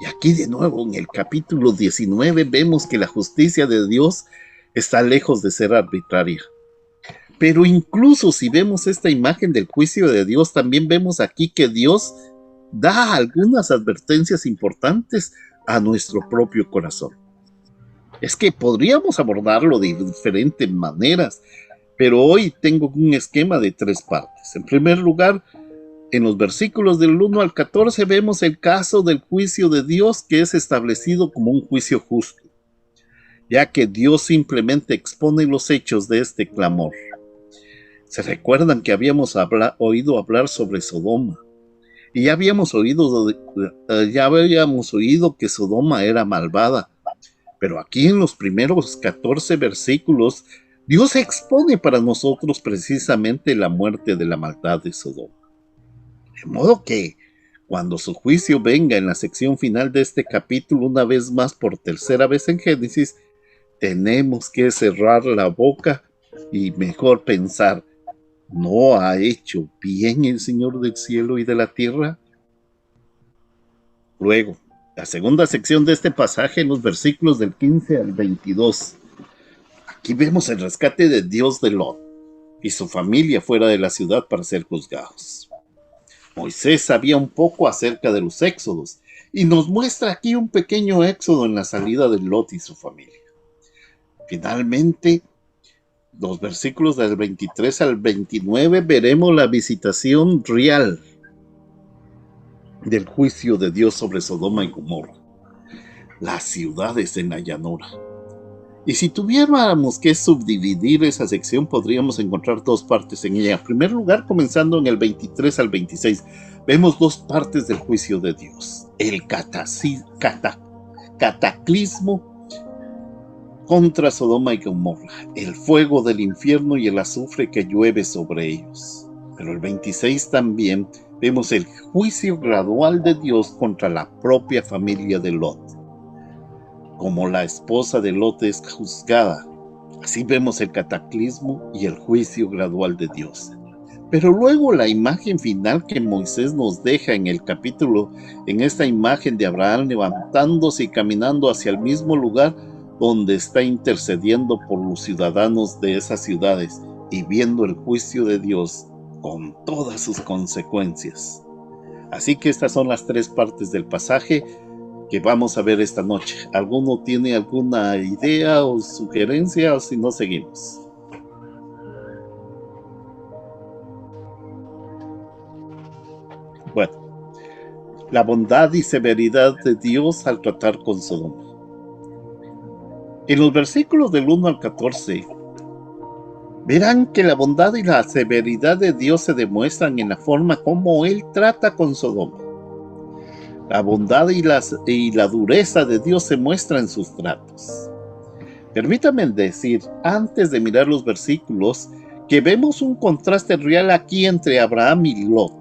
Y aquí de nuevo en el capítulo 19 vemos que la justicia de Dios está lejos de ser arbitraria. Pero incluso si vemos esta imagen del juicio de Dios, también vemos aquí que Dios da algunas advertencias importantes a nuestro propio corazón. Es que podríamos abordarlo de diferentes maneras, pero hoy tengo un esquema de 3 partes. En primer lugar, en los versículos del 1 al 14 vemos el caso del juicio de Dios que es establecido como un juicio justo. ya que Dios simplemente expone los hechos de este clamor. ¿Se recuerdan que habíamos oído hablar sobre Sodoma? Y ya habíamos oído que Sodoma era malvada. Pero aquí en los primeros 14 versículos, Dios expone para nosotros precisamente la muerte de la maldad de Sodoma. De modo que, cuando su juicio venga en la sección final de este capítulo, una vez más por tercera vez en Génesis, tenemos que cerrar la boca y mejor pensar, ¿no ha hecho bien el Señor del cielo y de la tierra? Luego, la segunda sección de este pasaje, en los versículos del 15 al 22. Aquí vemos el rescate de Dios de Lot y su familia fuera de la ciudad para ser juzgados. Moisés sabía un poco acerca de los éxodos y nos muestra aquí un pequeño éxodo en la salida de Lot y su familia. Finalmente, los versículos del 23 al 29 veremos la visitación real del juicio de Dios sobre Sodoma y Gomorra, las ciudades en la llanura. Y si tuviéramos que subdividir esa sección, podríamos encontrar dos partes en ella. En primer lugar, comenzando en el 23 al 26, vemos dos partes del juicio de Dios. El cataclismo contra Sodoma y Gomorra, el fuego del infierno y el azufre que llueve sobre ellos. Pero el 26 también vemos el juicio gradual de Dios contra la propia familia de Lot. Como la esposa de Lot es juzgada, así vemos el cataclismo y el juicio gradual de Dios. Pero luego la imagen final que Moisés nos deja en el capítulo, en esta imagen de Abraham levantándose y caminando hacia el mismo lugar donde está intercediendo por los ciudadanos de esas ciudades y viendo el juicio de Dios con todas sus consecuencias. Así que estas son las tres partes del pasaje que vamos a ver esta noche. ¿Alguno tiene alguna idea o sugerencia o si no seguimos? Bueno, la bondad y severidad de Dios al tratar con Sodoma. En los versículos del 1 al 14, verán que la bondad y la severidad de Dios se demuestran en la forma como Él trata con Sodoma. La bondad y la dureza de Dios se muestran en sus tratos. Permítanme decir, antes de mirar los versículos, que vemos un contraste real aquí entre Abraham y Lot.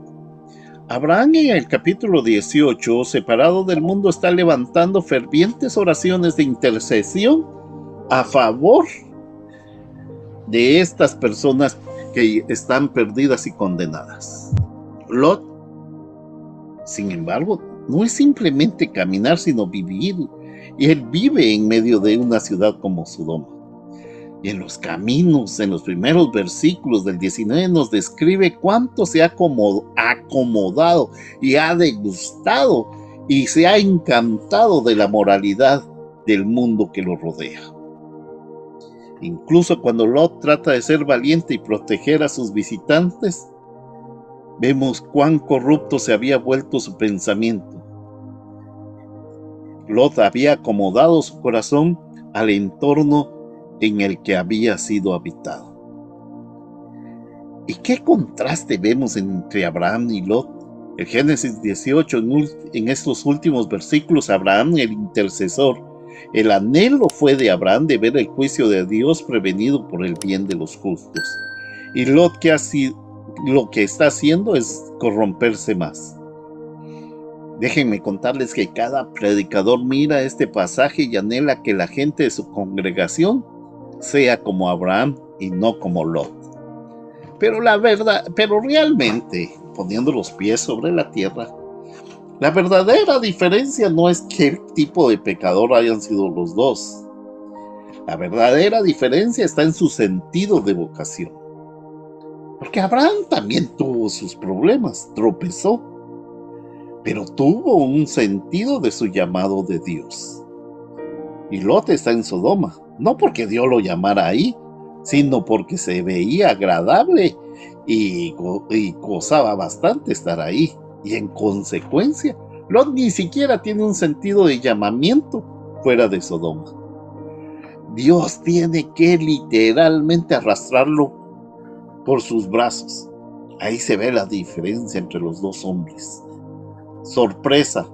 Abraham en el capítulo 18, separado del mundo, está levantando fervientes oraciones de intercesión a favor de estas personas que están perdidas y condenadas. Lot, sin embargo, no es simplemente caminar, sino vivir. Y él vive en medio de una ciudad como Sodoma. Y en los caminos, en los primeros versículos del 19, nos describe cuánto se ha acomodado y ha degustado y se ha encantado de la moralidad del mundo que lo rodea. Incluso cuando Lot trata de ser valiente y proteger a sus visitantes, vemos cuán corrupto se había vuelto su pensamiento. Lot había acomodado su corazón al entorno en el que había sido habitado. ¿Y qué contraste vemos entre Abraham y Lot? En Génesis 18, en estos últimos versículos, Abraham, el intercesor, el anhelo fue de Abraham de ver el juicio de Dios prevenido por el bien de los justos. Y Lot, lo que está haciendo es corromperse más. Déjenme contarles que cada predicador mira este pasaje y anhela que la gente de su congregación sea como Abraham y no como Lot. Pero realmente, poniendo los pies sobre la tierra, la verdadera diferencia no es qué tipo de pecador hayan sido los dos. La verdadera diferencia está en su sentido de vocación. Porque Abraham también tuvo sus problemas, tropezó, pero tuvo un sentido de su llamado de Dios. Y Lot está en Sodoma, no porque Dios lo llamara ahí, sino porque se veía agradable y gozaba bastante estar ahí. Y en consecuencia, Lot ni siquiera tiene un sentido de llamamiento fuera de Sodoma. Dios tiene que literalmente arrastrarlo por sus brazos. Ahí se ve la diferencia entre los dos hombres. Sorpresa,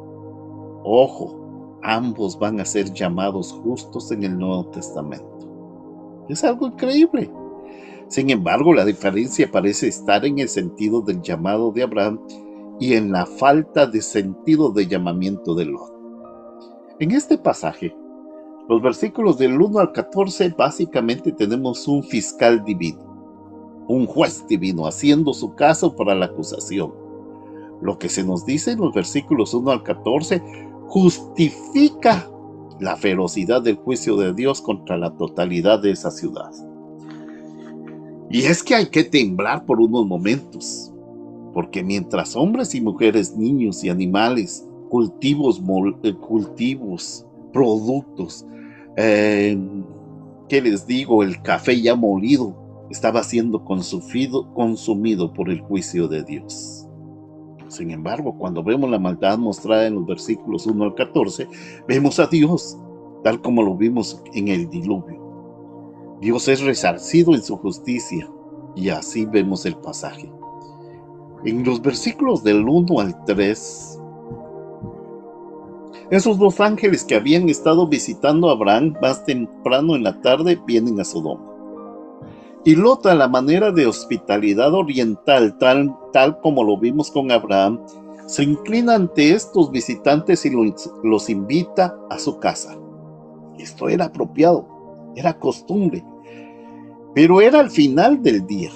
ojo, ambos van a ser llamados justos en el Nuevo Testamento. Es algo increíble. Sin embargo, la diferencia parece estar en el sentido del llamado de Abraham y en la falta de sentido de llamamiento de Lot. En este pasaje, los versículos del 1 al 14, básicamente tenemos un fiscal divino, un juez divino haciendo su caso para la acusación. Lo que se nos dice en los versículos 1 al 14 justifica la ferocidad del juicio de Dios contra la totalidad de esa ciudad. Y es que hay que temblar por unos momentos, porque mientras hombres y mujeres, niños y animales, cultivos, productos, ¿qué les digo? El café ya molido estaba siendo consumido por el juicio de Dios. Sin embargo, cuando vemos la maldad mostrada en los versículos 1 al 14, vemos a Dios tal como lo vimos en el diluvio. Dios es resarcido en su justicia, y así vemos el pasaje. En los versículos del 1 al 3, esos dos ángeles que habían estado visitando a Abraham más temprano en la tarde vienen a Sodoma. Y Lot, a la manera de hospitalidad oriental, tal como lo vimos con Abraham, se inclina ante estos visitantes y los invita a su casa. Esto era apropiado, era costumbre, pero era el final del día,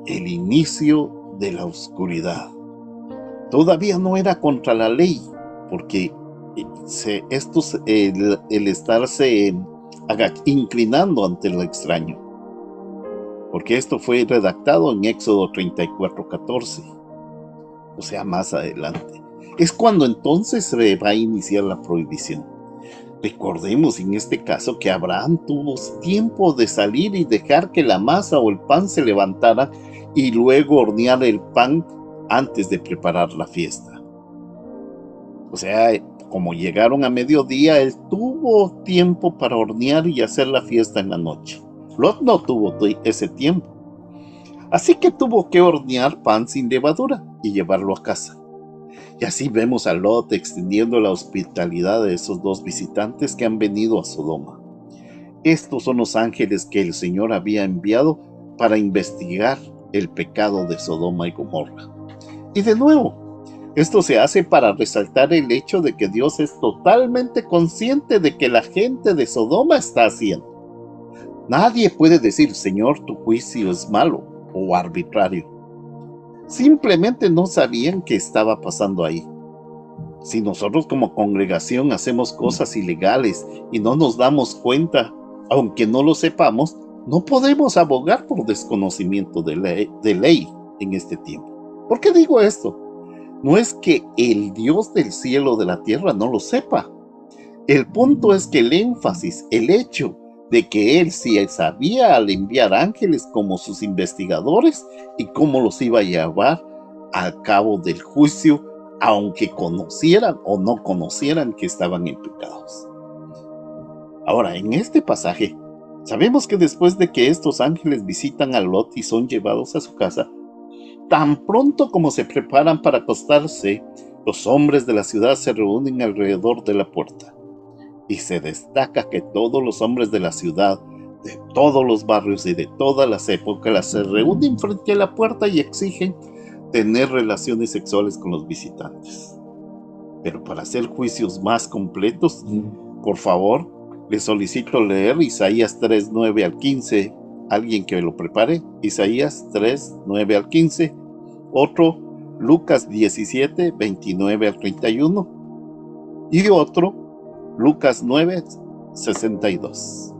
el inicio de la oscuridad. Todavía no era contra la ley, porque el estarse inclinando ante lo extraño, porque esto fue redactado en Éxodo 34:14, o sea, más adelante. Es cuando entonces se va a iniciar la prohibición. Recordemos en este caso que Abraham tuvo tiempo de salir y dejar que la masa o el pan se levantara y luego hornear el pan antes de preparar la fiesta. O sea, como llegaron a mediodía, él tuvo tiempo para hornear y hacer la fiesta en la noche. Lot no tuvo ese tiempo. Así que tuvo que hornear pan sin levadura y llevarlo a casa. Y así vemos a Lot extendiendo la hospitalidad de esos dos visitantes que han venido a Sodoma. Estos son los ángeles que el Señor había enviado para investigar el pecado de Sodoma y Gomorra. Y de nuevo, esto se hace para resaltar el hecho de que Dios es totalmente consciente de que la gente de Sodoma está haciendo. Nadie puede decir, Señor, tu juicio es malo o arbitrario. Simplemente no sabían qué estaba pasando ahí. Si nosotros como congregación hacemos cosas ilegales y no nos damos cuenta, aunque no lo sepamos, no podemos abogar por desconocimiento de ley en este tiempo. ¿Por qué digo esto? No es que el Dios del cielo o de la tierra no lo sepa. El punto es que el énfasis, el hecho de que él sí sabía al enviar ángeles como sus investigadores y cómo los iba a llevar al cabo del juicio, aunque conocieran o no conocieran que estaban implicados. Ahora, en este pasaje, sabemos que después de que estos ángeles visitan a Lot y son llevados a su casa, tan pronto como se preparan para acostarse, los hombres de la ciudad se reúnen alrededor de la puerta. Y se destaca que todos los hombres de la ciudad, de todos los barrios y de todas las épocas, se reúnen frente a la puerta y exigen tener relaciones sexuales con los visitantes. Pero para hacer juicios más completos, por favor, les solicito leer Isaías 3:9 al 15. Alguien que lo prepare. Isaías 3:9 al 15. Otro, Lucas 17:29 al 31. Y otro, Lucas 9:62.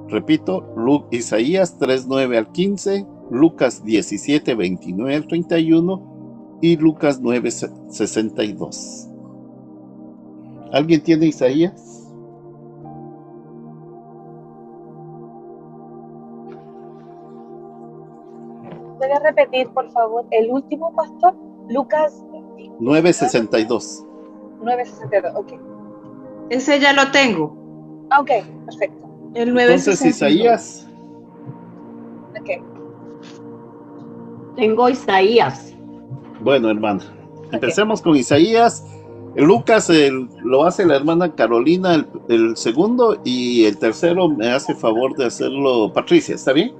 Repito, Isaías 3:9 al 15, Lucas 17:29 al 31 y Lucas 9:62. ¿Alguien tiene Isaías? ¿Puede repetir, por favor, el último, pastor? Lucas 9:62. 9:62, ok. Ese ya lo tengo. Ok, perfecto. El Entonces, 9:62. Isaías, Ok. Tengo Isaías. bueno, hermana, empecemos con Isaías. Lucas lo hace la hermana Carolina el segundo, y el tercero me hace favor de hacerlo Patricia, ¿está bien?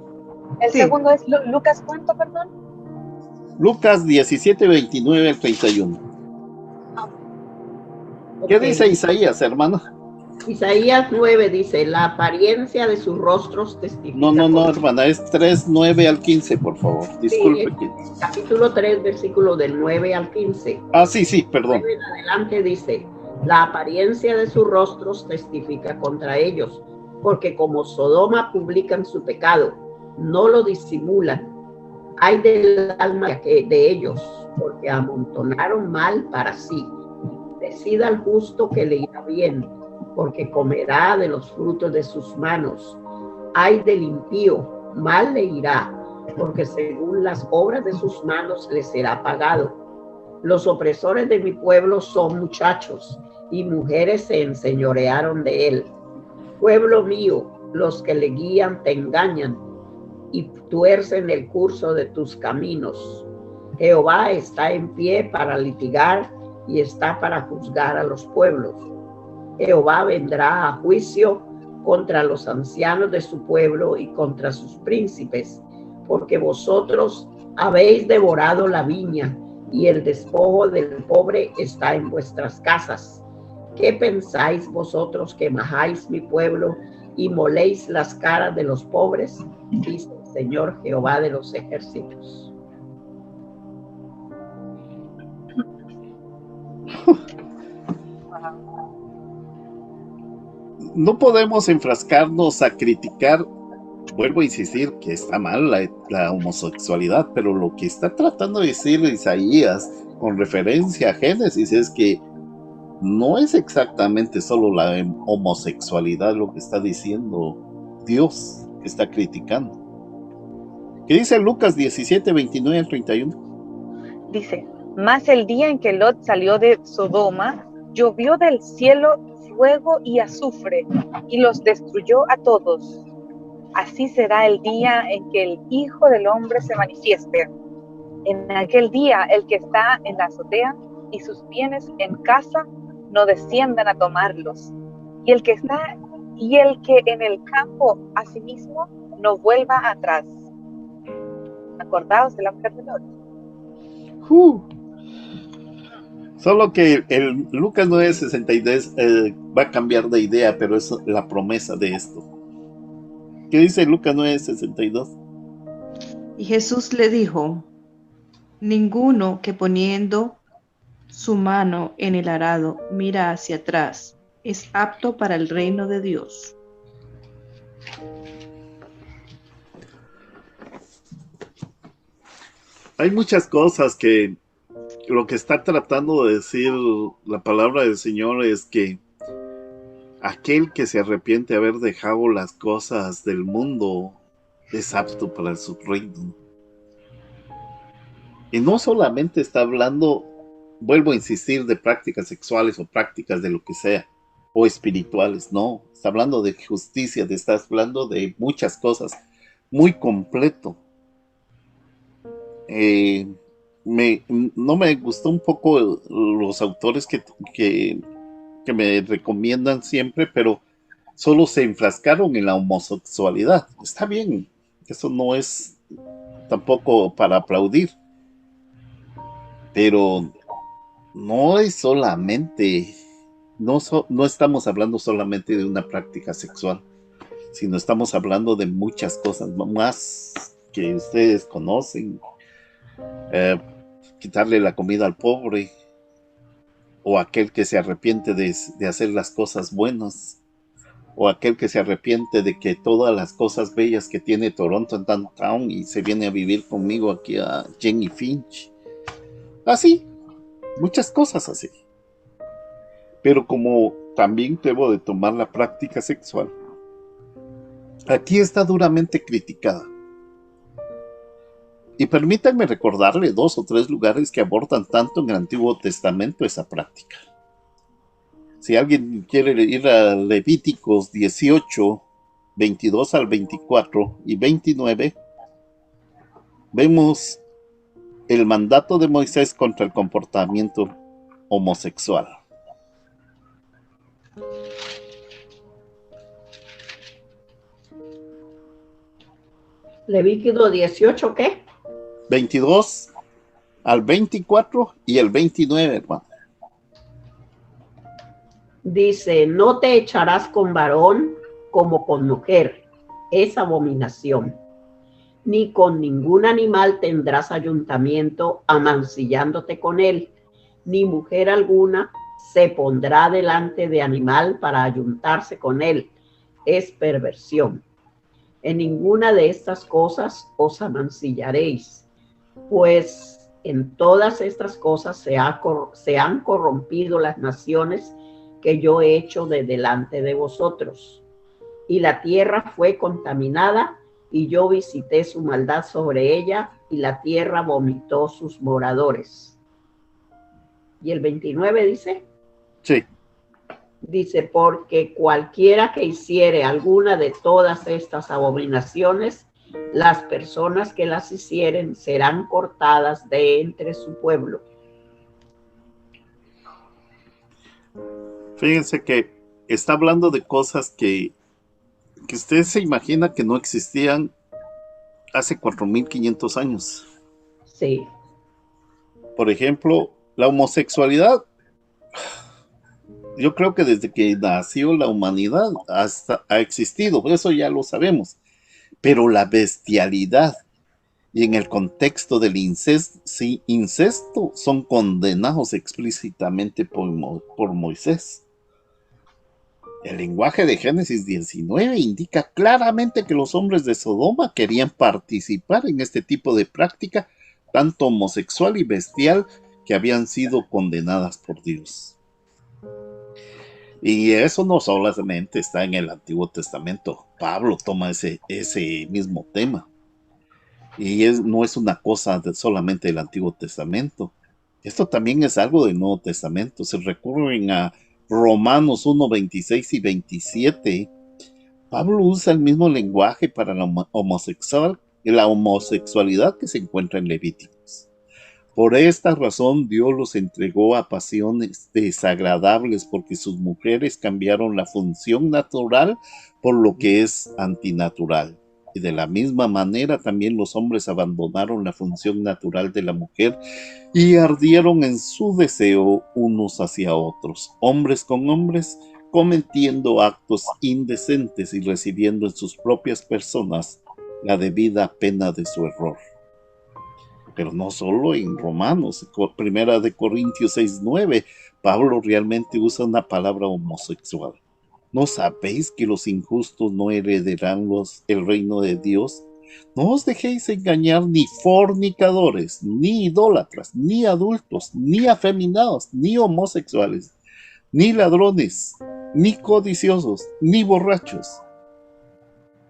El Sí. segundo es Lucas, ¿cuánto, perdón? Lucas 17, 29 al 31. ¿Qué Ok. dice Isaías, hermana? Isaías 9 dice, la apariencia de sus rostros testifica. No, hermana, es 3, 9 al 15, por favor. Disculpe. Sí, capítulo 3, versículo del 9 al 15. Sí, perdón. 9 en adelante dice, la apariencia de sus rostros testifica contra ellos, porque como Sodoma publican su pecado, no lo disimulan. Hay del alma de ellos, porque amontonaron mal para sí. Decida al justo que le irá bien, porque comerá de los frutos de sus manos. Ay del impío, mal le irá, porque según las obras de sus manos le será pagado. Los opresores de mi pueblo son muchachos, y mujeres se enseñorearon de él. Pueblo mío, los que le guían te engañan, y tuercen el curso de tus caminos. Jehová está en pie para litigar, y está para juzgar a los pueblos. Jehová vendrá a juicio contra los ancianos de su pueblo y contra sus príncipes, porque vosotros habéis devorado la viña, y el despojo del pobre está en vuestras casas. ¿Qué pensáis vosotros que majáis mi pueblo y moléis las caras de los pobres? Dice el Señor Jehová de los ejércitos. No podemos enfrascarnos a criticar, vuelvo a insistir, que está mal la homosexualidad, pero lo que está tratando de decir Isaías con referencia a Génesis es que no es exactamente solo la homosexualidad lo que está diciendo Dios, que está criticando. ¿Qué dice Lucas 17, 29 al 31? Dice, mas el día en que Lot salió de Sodoma, llovió del cielo fuego y azufre, y los destruyó a todos. Así será el día en que el Hijo del Hombre se manifieste. En aquel día, el que está en la azotea y sus bienes en casa no desciendan a tomarlos, y el que en el campo asimismo no vuelva atrás. Acordaos de la mujer de Lot. Solo que el Lucas 9:62 va a cambiar de idea, pero es la promesa de esto. ¿Qué dice Lucas 9:62? Y Jesús le dijo, ninguno que poniendo su mano en el arado mira hacia atrás es apto para el reino de Dios. Hay muchas cosas que lo que está tratando de decir la palabra del Señor es que aquel que se arrepiente de haber dejado las cosas del mundo es apto para su reino. Y no solamente está hablando, vuelvo a insistir, de prácticas sexuales o prácticas de lo que sea, o espirituales, no. Está hablando de justicia, está hablando de muchas cosas, muy completo. No me gustó un poco los autores que me recomiendan siempre, pero solo se enfrascaron en la homosexualidad. Está bien, eso no es tampoco para aplaudir, pero no es solamente, no estamos hablando solamente de una práctica sexual, sino estamos hablando de muchas cosas más que ustedes conocen. Quitarle la comida al pobre, o aquel que se arrepiente de hacer las cosas buenas, o aquel que se arrepiente de que todas las cosas bellas que tiene Toronto en Downtown y se viene a vivir conmigo aquí a Jenny Finch. Así, muchas cosas así. Pero como también debo de tomar la práctica sexual, aquí está duramente criticada. Y permítanme recordarle 2 o 3 lugares que abordan tanto en el Antiguo Testamento esa práctica. Si alguien quiere ir a Levíticos 18, 22 al 24 y 29, vemos el mandato de Moisés contra el comportamiento homosexual. Levítico 18, ¿qué? 22 al 24 y el 29, hermano. Dice, no te echarás con varón como con mujer, es abominación. Ni con ningún animal tendrás ayuntamiento amancillándote con él, ni mujer alguna se pondrá delante de animal para ayuntarse con él, es perversión. En ninguna de estas cosas os amancillaréis, pues en todas estas cosas se han corrompido las naciones que yo he hecho de delante de vosotros. Y la tierra fue contaminada, y yo visité su maldad sobre ella, y la tierra vomitó sus moradores. ¿Y el 29 dice? Sí. Dice, porque cualquiera que hiciere alguna de todas estas abominaciones, las personas que las hicieren serán cortadas de entre su pueblo. Fíjense que está hablando de cosas que usted se imagina que no existían hace 4.500 años. Sí. Por ejemplo, la homosexualidad. Yo creo que desde que nació la humanidad hasta ha existido, eso ya lo sabemos. Pero la bestialidad y en el contexto del incesto son condenados explícitamente por Moisés. El lenguaje de Génesis 19 indica claramente que los hombres de Sodoma querían participar en este tipo de práctica, tanto homosexual y bestial, que habían sido condenadas por Dios. Y eso no solamente está en el Antiguo Testamento. Pablo toma ese mismo tema. Y no es una cosa solamente del Antiguo Testamento. Esto también es algo del Nuevo Testamento. Se recurren a Romanos 1, 26 y 27. Pablo usa el mismo lenguaje para la homosexualidad que se encuentra en Levíticos. Por esta razón Dios los entregó a pasiones desagradables, porque sus mujeres cambiaron la función natural por lo que es antinatural. Y de la misma manera también los hombres abandonaron la función natural de la mujer y ardieron en su deseo unos hacia otros, hombres con hombres, cometiendo actos indecentes y recibiendo en sus propias personas la debida pena de su error. Pero no solo en Romanos, Primera de Corintios 6:9, Pablo realmente usa una palabra homosexual. ¿No sabéis que los injustos no heredarán el reino de Dios? No os dejéis engañar, ni fornicadores, ni idólatras, ni adultos, ni afeminados, ni homosexuales, ni ladrones, ni codiciosos, ni borrachos.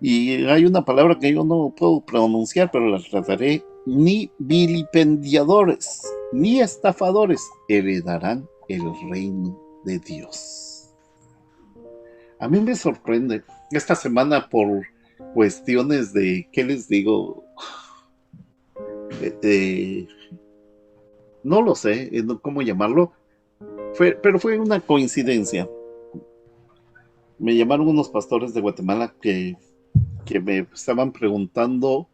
Y hay una palabra que yo no puedo pronunciar, pero la trataré. Ni vilipendiadores, ni estafadores heredarán el reino de Dios. A mí me sorprende esta semana por cuestiones de, ¿qué les digo? No lo sé cómo llamarlo, pero fue una coincidencia. Me llamaron unos pastores de Guatemala que me estaban preguntando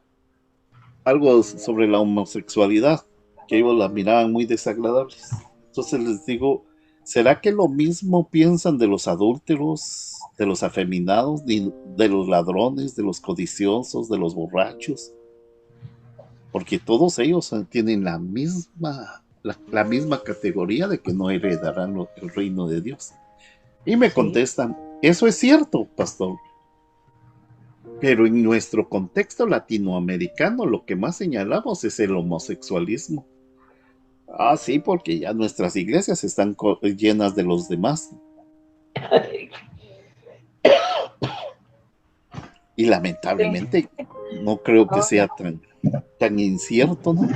algo sobre la homosexualidad, que ellos la miraban muy desagradables. Entonces les digo, ¿será que lo mismo piensan de los adúlteros, de los afeminados, de los ladrones, de los codiciosos, de los borrachos? Porque todos ellos tienen la misma categoría de que no heredarán el reino de Dios. Y me contestan, eso es cierto, pastor. Pero en nuestro contexto latinoamericano lo que más señalamos es el homosexualismo. Ah, sí, porque ya nuestras iglesias están llenas de los demás. Y lamentablemente no creo que sea tan incierto, ¿no?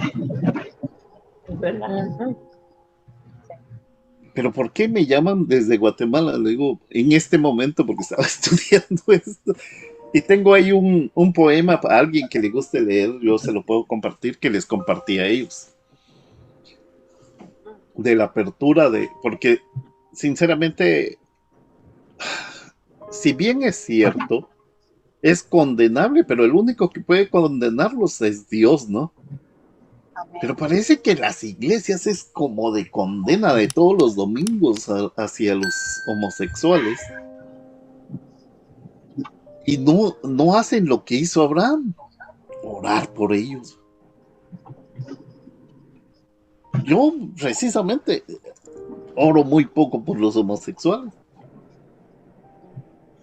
Es verdad. pero ¿por qué me llaman desde Guatemala? Le digo, en este momento, porque estaba estudiando esto. Y tengo ahí un poema para alguien que le guste leer, yo se lo puedo compartir, que les compartí a ellos. De la apertura porque sinceramente, si bien es cierto, es condenable, pero el único que puede condenarlos es Dios, ¿no? Pero parece que las iglesias es como de condena de todos los domingos hacia los homosexuales. Y no hacen lo que hizo Abraham, orar por ellos. Yo precisamente oro muy poco por los homosexuales.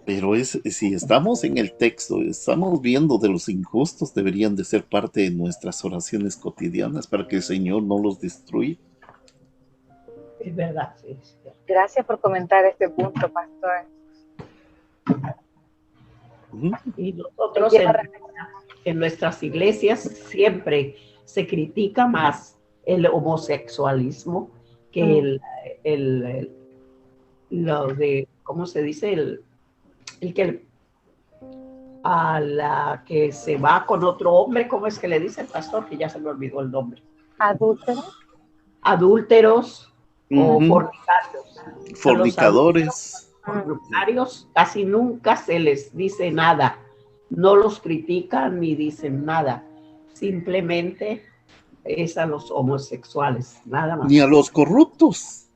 Pero si estamos en el texto, estamos viendo de los injustos, deberían de ser parte de nuestras oraciones cotidianas para que el Señor no los destruya. Es verdad, sí. Gracias por comentar este punto, pastor. Y nosotros en nuestras iglesias siempre se critica más el homosexualismo que lo de, ¿cómo se dice? El que a la que se va con otro hombre, ¿cómo es que le dice el pastor? Que ya se me olvidó el nombre. Adúlteros o fornicarios. Fornicadores. Fornicarios, casi nunca se les dice nada. No los critican ni dicen nada. Simplemente es a los homosexuales, nada más. Ni a los corruptos.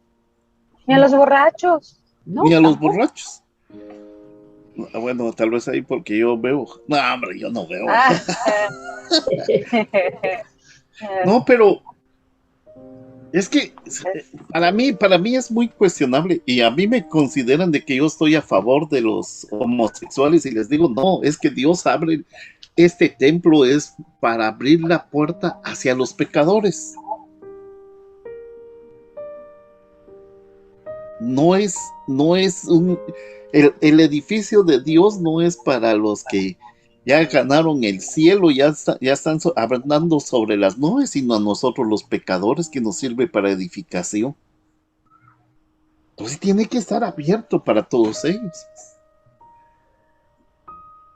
Ni a los borrachos. No, ni a los borrachos. Bueno, tal vez ahí porque yo veo. No, hombre, yo no veo. No, pero es que para mí es muy cuestionable y a mí me consideran de que yo estoy a favor de los homosexuales y les digo, no, es que Dios abre este templo es para abrir la puerta hacia los pecadores. No es el edificio de Dios no es para los que ya ganaron el cielo, ya están hablando sobre las nubes, sino a nosotros los pecadores que nos sirve para edificación. Entonces tiene que estar abierto para todos ellos.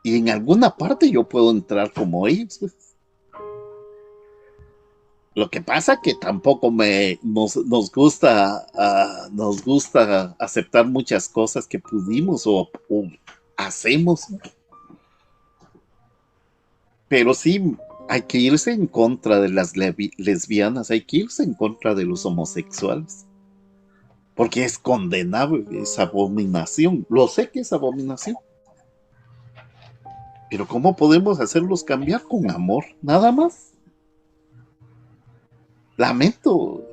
Y en alguna parte yo puedo entrar como ellos. Lo que pasa que tampoco nos gusta aceptar muchas cosas que pudimos o hacemos. Pero sí, hay que irse en contra de las lesbianas, hay que irse en contra de los homosexuales. Porque es condenable, es abominación. Lo sé que es abominación. Pero ¿cómo podemos hacerlos cambiar? Con amor, nada más. Lamento.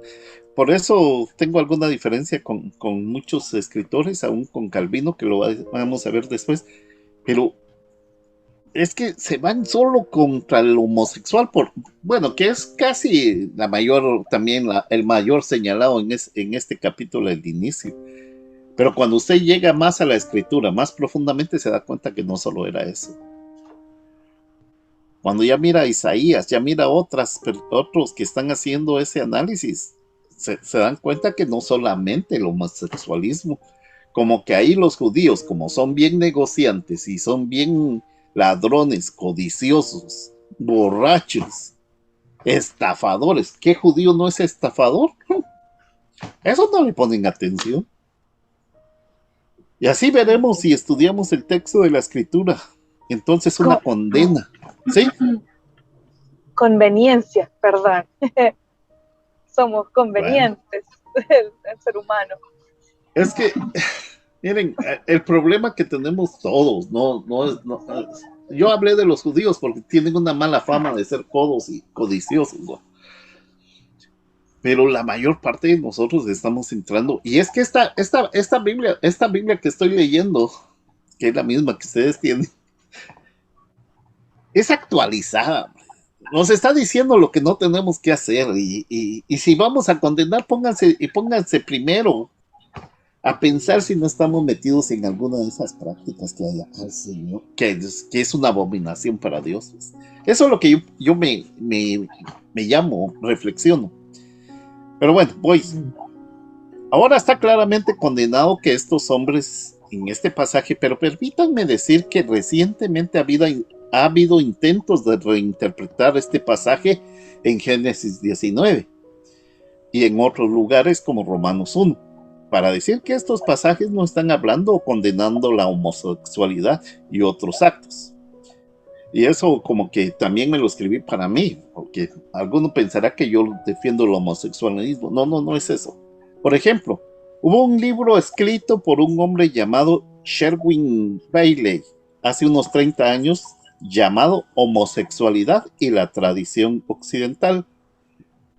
Por eso tengo alguna diferencia con muchos escritores, aún con Calvino, que lo vamos a ver después. Pero es que se van solo contra el homosexual, bueno, que es casi el mayor señalado en este capítulo del inicio. Pero cuando usted llega más a la escritura, más profundamente, se da cuenta que no solo era eso. Cuando ya mira a Isaías, ya mira a otros que están haciendo ese análisis, se dan cuenta que no solamente el homosexualismo, como que ahí los judíos, como son bien negociantes y son bien ladrones, codiciosos, borrachos, estafadores. ¿Qué judío no es estafador? Eso no le ponen atención. Y así veremos si estudiamos el texto de la escritura. Entonces una condena. ¿Sí? Conveniencia, perdón. Somos convenientes, el ser humano. Es que, miren, el problema que tenemos todos, yo hablé de los judíos porque tienen una mala fama de ser codos y codiciosos, ¿no? Pero la mayor parte de nosotros estamos entrando, y es que esta Biblia que estoy leyendo, que es la misma que ustedes tienen, es actualizada. Nos está diciendo lo que no tenemos que hacer. Y si vamos a condenar, pónganse primero a pensar si no estamos metidos en alguna de esas prácticas que hay al Señor, que es una abominación para Dios. Eso es lo que yo me llamo, reflexiono. Pero bueno, voy. Ahora está claramente condenado que estos hombres en este pasaje, pero permítanme decir que recientemente ha habido intentos de reinterpretar este pasaje en Génesis 19 y en otros lugares como Romanos 1, para decir que estos pasajes no están hablando o condenando la homosexualidad y otros actos. Y eso como que también me lo escribí para mí, porque alguno pensará que yo defiendo el homosexualismo. No es eso. Por ejemplo, hubo un libro escrito por un hombre llamado Sherwin Bailey hace unos 30 años llamado Homosexualidad y la Tradición Occidental.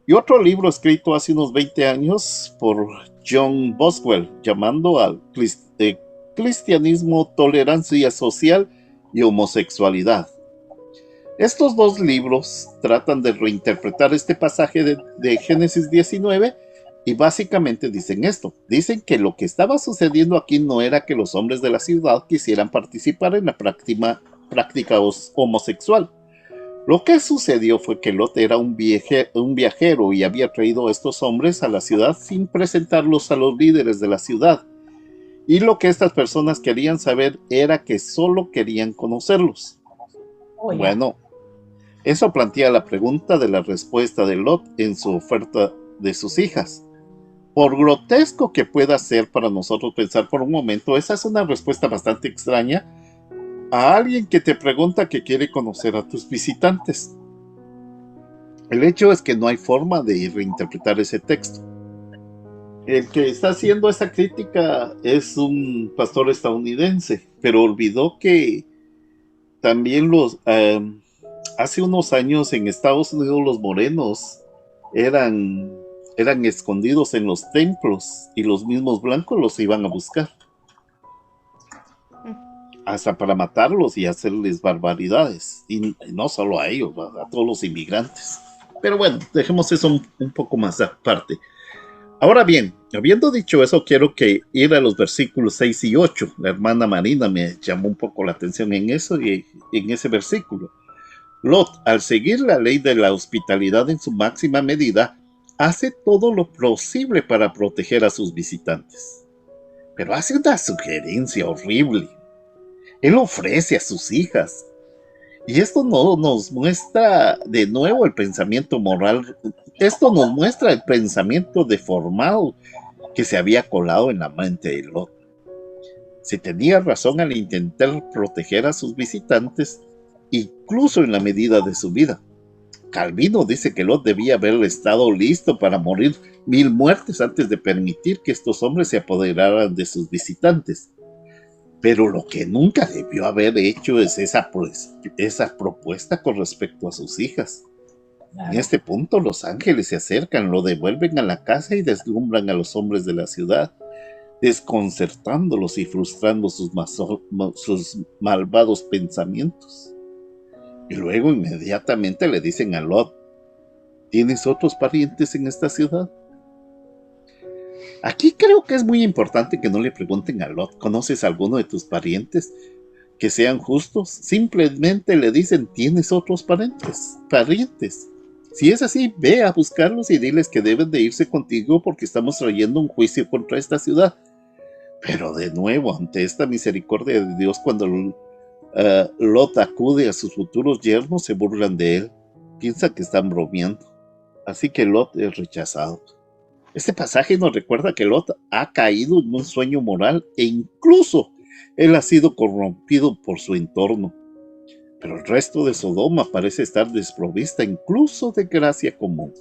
Y otro libro escrito hace unos 20 años por John Boswell llamando al cristianismo, tolerancia social y homosexualidad. Estos dos libros tratan de reinterpretar este pasaje de Génesis 19 y básicamente dicen esto. Dicen que lo que estaba sucediendo aquí no era que los hombres de la ciudad quisieran participar en la práctica homosexual. Lo que sucedió fue que Lot era un viajero y había traído a estos hombres a la ciudad sin presentarlos a los líderes de la ciudad. Y lo que estas personas querían saber era que solo querían conocerlos. Bueno, eso plantea la pregunta de la respuesta de Lot en su oferta de sus hijas. Por grotesco que pueda ser para nosotros pensar por un momento, esa es una respuesta bastante extraña a alguien que te pregunta que quiere conocer a tus visitantes. El hecho es que no hay forma de reinterpretar ese texto. El que está haciendo esa crítica es un pastor estadounidense, pero olvidó que también hace unos años en Estados Unidos los morenos eran escondidos en los templos y los mismos blancos los iban a buscar. Hasta para matarlos y hacerles barbaridades. Y no solo a ellos, a todos los inmigrantes. Pero bueno, dejemos eso un poco más aparte. Ahora bien, habiendo dicho eso, quiero ir a los versículos 6 y 8. La hermana Marina me llamó un poco la atención en eso y en ese versículo. Lot, al seguir la ley de la hospitalidad en su máxima medida, hace todo lo posible para proteger a sus visitantes. Pero hace una sugerencia horrible. Él ofrece a sus hijas. Y esto no nos muestra de nuevo el pensamiento moral. Esto nos muestra el pensamiento deformado que se había colado en la mente de Lot. Se tenía razón al intentar proteger a sus visitantes, incluso en la medida de su vida. Calvino dice que Lot debía haber estado listo para morir 1000 muertes antes de permitir que estos hombres se apoderaran de sus visitantes. Pero lo que nunca debió haber hecho es esa propuesta con respecto a sus hijas. Claro. En este punto los ángeles se acercan, lo devuelven a la casa y deslumbran a los hombres de la ciudad, desconcertándolos y frustrando sus malvados pensamientos. Y luego inmediatamente le dicen a Lot: ¿tienes otros parientes en esta ciudad? Aquí creo que es muy importante que no le pregunten a Lot: ¿conoces a alguno de tus parientes que sean justos? Simplemente le dicen: ¿tienes otros parientes? Si es así, ve a buscarlos y diles que deben de irse contigo porque estamos trayendo un juicio contra esta ciudad. Pero de nuevo, ante esta misericordia de Dios, cuando Lot acude a sus futuros yernos, se burlan de él. Piensa que están bromeando. Así que Lot es rechazado. Este pasaje nos recuerda que Lot ha caído en un sueño moral e incluso él ha sido corrompido por su entorno. Pero el resto de Sodoma parece estar desprovista incluso de gracia común.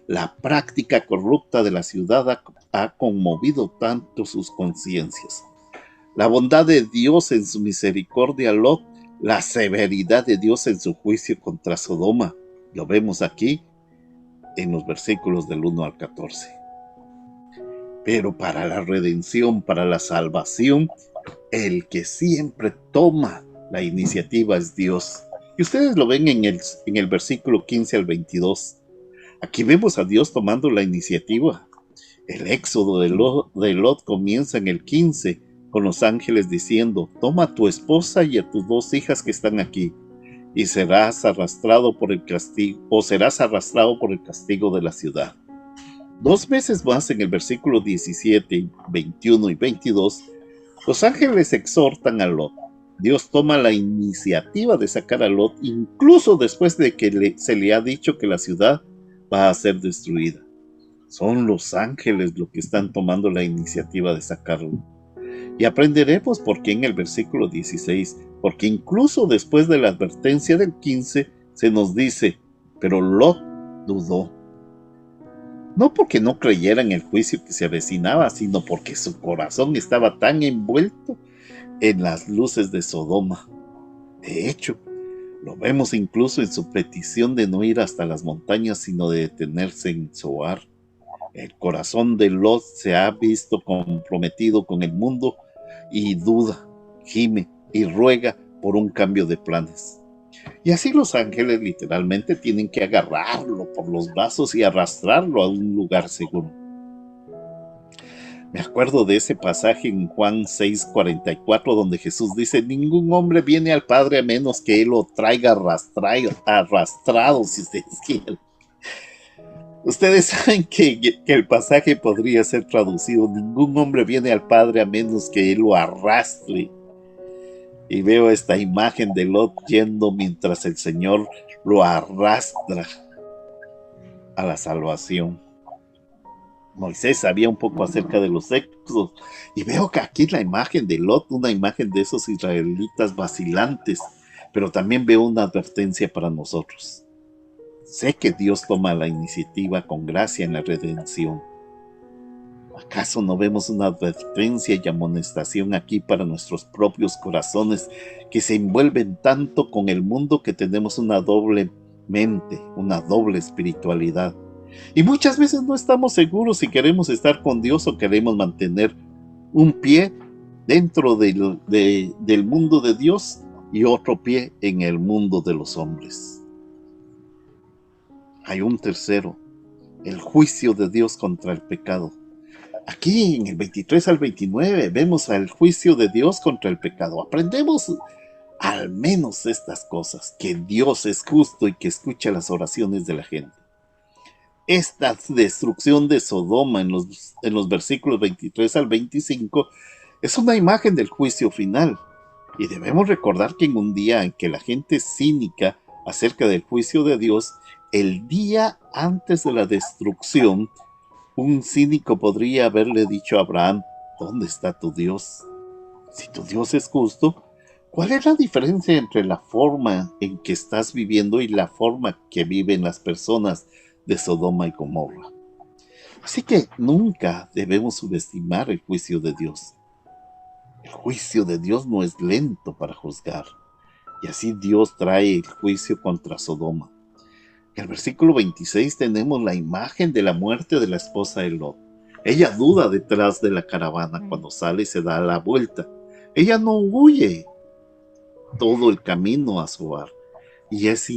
La práctica corrupta de la ciudad ha conmovido tanto sus conciencias. La bondad de Dios en su misericordia a Lot, la severidad de Dios en su juicio contra Sodoma. Lo vemos aquí en los versículos del 1 al 14. Pero para la redención, para la salvación, el que siempre toma la iniciativa es Dios. Y ustedes lo ven en el versículo 15 al 22. Aquí vemos a Dios tomando la iniciativa. El éxodo de Lot comienza en el 15, con los ángeles diciendo: toma a tu esposa y a tus 2 hijas que están aquí, y serás arrastrado por el castigo de la ciudad. 2 veces más en el versículo 17, 21 y 22, los ángeles exhortan a Lot. Dios toma la iniciativa de sacar a Lot, incluso después de que se le ha dicho que la ciudad va a ser destruida. Son los ángeles los que están tomando la iniciativa de sacarlo. Y aprenderemos por qué en el versículo 16, porque incluso después de la advertencia del 15, se nos dice, pero Lot dudó. No porque no creyera en el juicio que se avecinaba, sino porque su corazón estaba tan envuelto en las luces de Sodoma. De hecho, lo vemos incluso en su petición de no ir hasta las montañas, sino de detenerse en Zoar. El corazón de Lot se ha visto comprometido con el mundo y duda, gime y ruega por un cambio de planes. Y así los ángeles literalmente tienen que agarrarlo por los brazos y arrastrarlo a un lugar seguro. Me acuerdo de ese pasaje en Juan 6:44 donde Jesús dice, ningún hombre viene al Padre a menos que Él lo traiga arrastrado, si ustedes quieren. Ustedes saben que el pasaje podría ser traducido, ningún hombre viene al Padre a menos que Él lo arrastre. Y veo esta imagen de Lot yendo mientras el Señor lo arrastra a la salvación. Moisés sabía un poco acerca de los éxodos y veo que aquí la imagen de Lot, una imagen de esos israelitas vacilantes, pero también veo una advertencia para nosotros. Sé que Dios toma la iniciativa con gracia en la redención. ¿Acaso no vemos una advertencia y amonestación aquí para nuestros propios corazones que se envuelven tanto con el mundo que tenemos una doble mente, una doble espiritualidad? Y muchas veces no estamos seguros si queremos estar con Dios o queremos mantener un pie dentro del mundo de Dios y otro pie en el mundo de los hombres. Hay un tercero, el juicio de Dios contra el pecado. Aquí en el 23 al 29 vemos el juicio de Dios contra el pecado. Aprendemos al menos estas cosas, que Dios es justo y que escucha las oraciones de la gente. Esta destrucción de Sodoma en los versículos 23 al 25 es una imagen del juicio final. Y debemos recordar que en un día en que la gente es cínica acerca del juicio de Dios, el día antes de la destrucción, un cínico podría haberle dicho a Abraham, ¿dónde está tu Dios? Si tu Dios es justo, ¿cuál es la diferencia entre la forma en que estás viviendo y la forma que viven las personas de Sodoma y Gomorra? Así que nunca debemos subestimar el juicio de Dios. El juicio de Dios no es lento para juzgar, y así Dios trae el juicio contra Sodoma. En el versículo 26 tenemos la imagen de la muerte de la esposa de Lot. Ella duda detrás de la caravana cuando sale y se da la vuelta. Ella no huye todo el camino a Zoar y es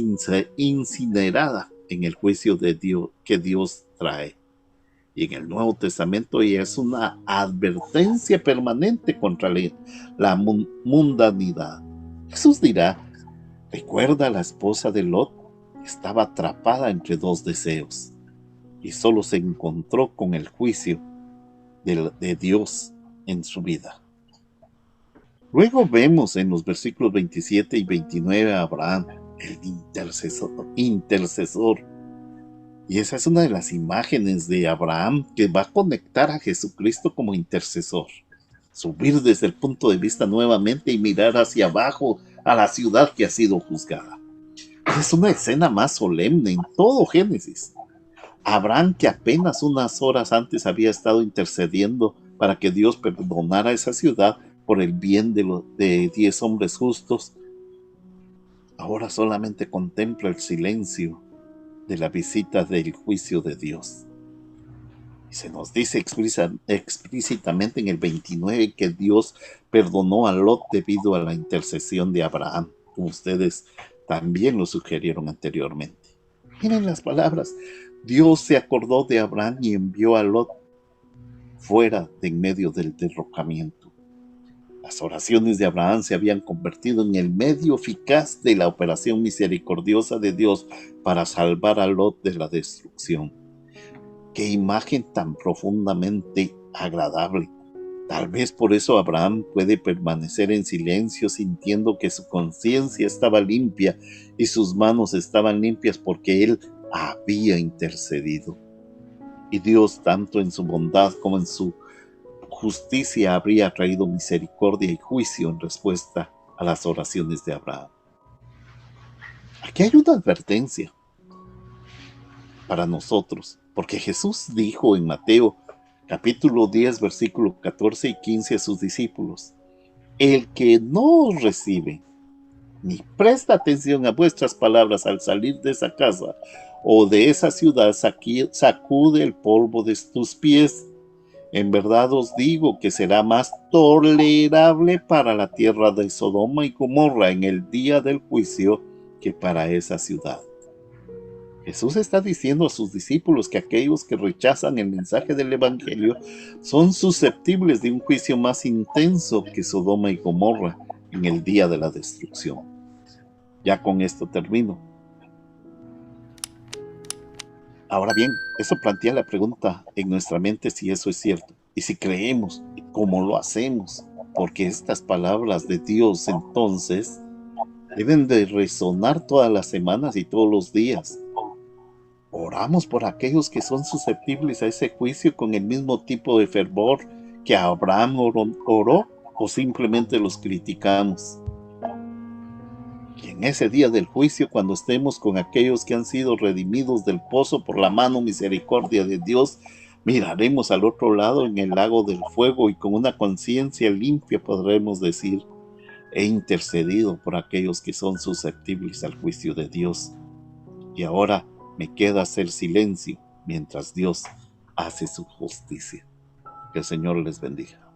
incinerada en el juicio de Dios que Dios trae. Y en el Nuevo Testamento ella es una advertencia permanente contra la mundanidad. Jesús dirá, recuerda a la esposa de Lot. Estaba atrapada entre dos deseos y solo se encontró con el juicio de Dios en su vida. Luego vemos en los versículos 27 y 29 a Abraham, el intercesor. Y esa es una de las imágenes de Abraham que va a conectar a Jesucristo como intercesor. Subir desde el punto de vista nuevamente y mirar hacia abajo a la ciudad que ha sido juzgada. Es una escena más solemne en todo Génesis. Abraham, que apenas unas horas antes había estado intercediendo para que Dios perdonara esa ciudad por el bien de 10 hombres justos, ahora solamente contempla el silencio de la visita del juicio de Dios. Y se nos dice explícitamente en el 29 que Dios perdonó a Lot debido a la intercesión de Abraham, como ustedes también lo sugirieron anteriormente. Miren las palabras. Dios se acordó de Abraham y envió a Lot fuera de en medio del derrocamiento. Las oraciones de Abraham se habían convertido en el medio eficaz de la operación misericordiosa de Dios para salvar a Lot de la destrucción. Qué imagen tan profundamente agradable. Tal vez por eso Abraham puede permanecer en silencio sintiendo que su conciencia estaba limpia y sus manos estaban limpias porque él había intercedido. Y Dios, tanto en su bondad como en su justicia, habría traído misericordia y juicio en respuesta a las oraciones de Abraham. Aquí hay una advertencia para nosotros, porque Jesús dijo en Mateo capítulo 10, versículos 14 y 15 a sus discípulos: el que no os recibe, ni presta atención a vuestras palabras al salir de esa casa o de esa ciudad, sacude el polvo de tus pies. En verdad os digo que será más tolerable para la tierra de Sodoma y Gomorra en el día del juicio que para esa ciudad. Jesús está diciendo a sus discípulos que aquellos que rechazan el mensaje del Evangelio son susceptibles de un juicio más intenso que Sodoma y Gomorra en el día de la destrucción. Ya con esto termino. Ahora bien, eso plantea la pregunta en nuestra mente si eso es cierto. Y si creemos, ¿cómo lo hacemos? Porque estas palabras de Dios entonces deben de resonar todas las semanas y todos los días. ¿Oramos por aquellos que son susceptibles a ese juicio con el mismo tipo de fervor que Abraham oró, o simplemente los criticamos? Y en ese día del juicio, cuando estemos con aquellos que han sido redimidos del pozo por la mano misericordia de Dios, miraremos al otro lado en el lago del fuego y con una conciencia limpia podremos decir: he intercedido por aquellos que son susceptibles al juicio de Dios. Y ahora me queda hacer silencio mientras Dios hace su justicia. Que el Señor les bendiga.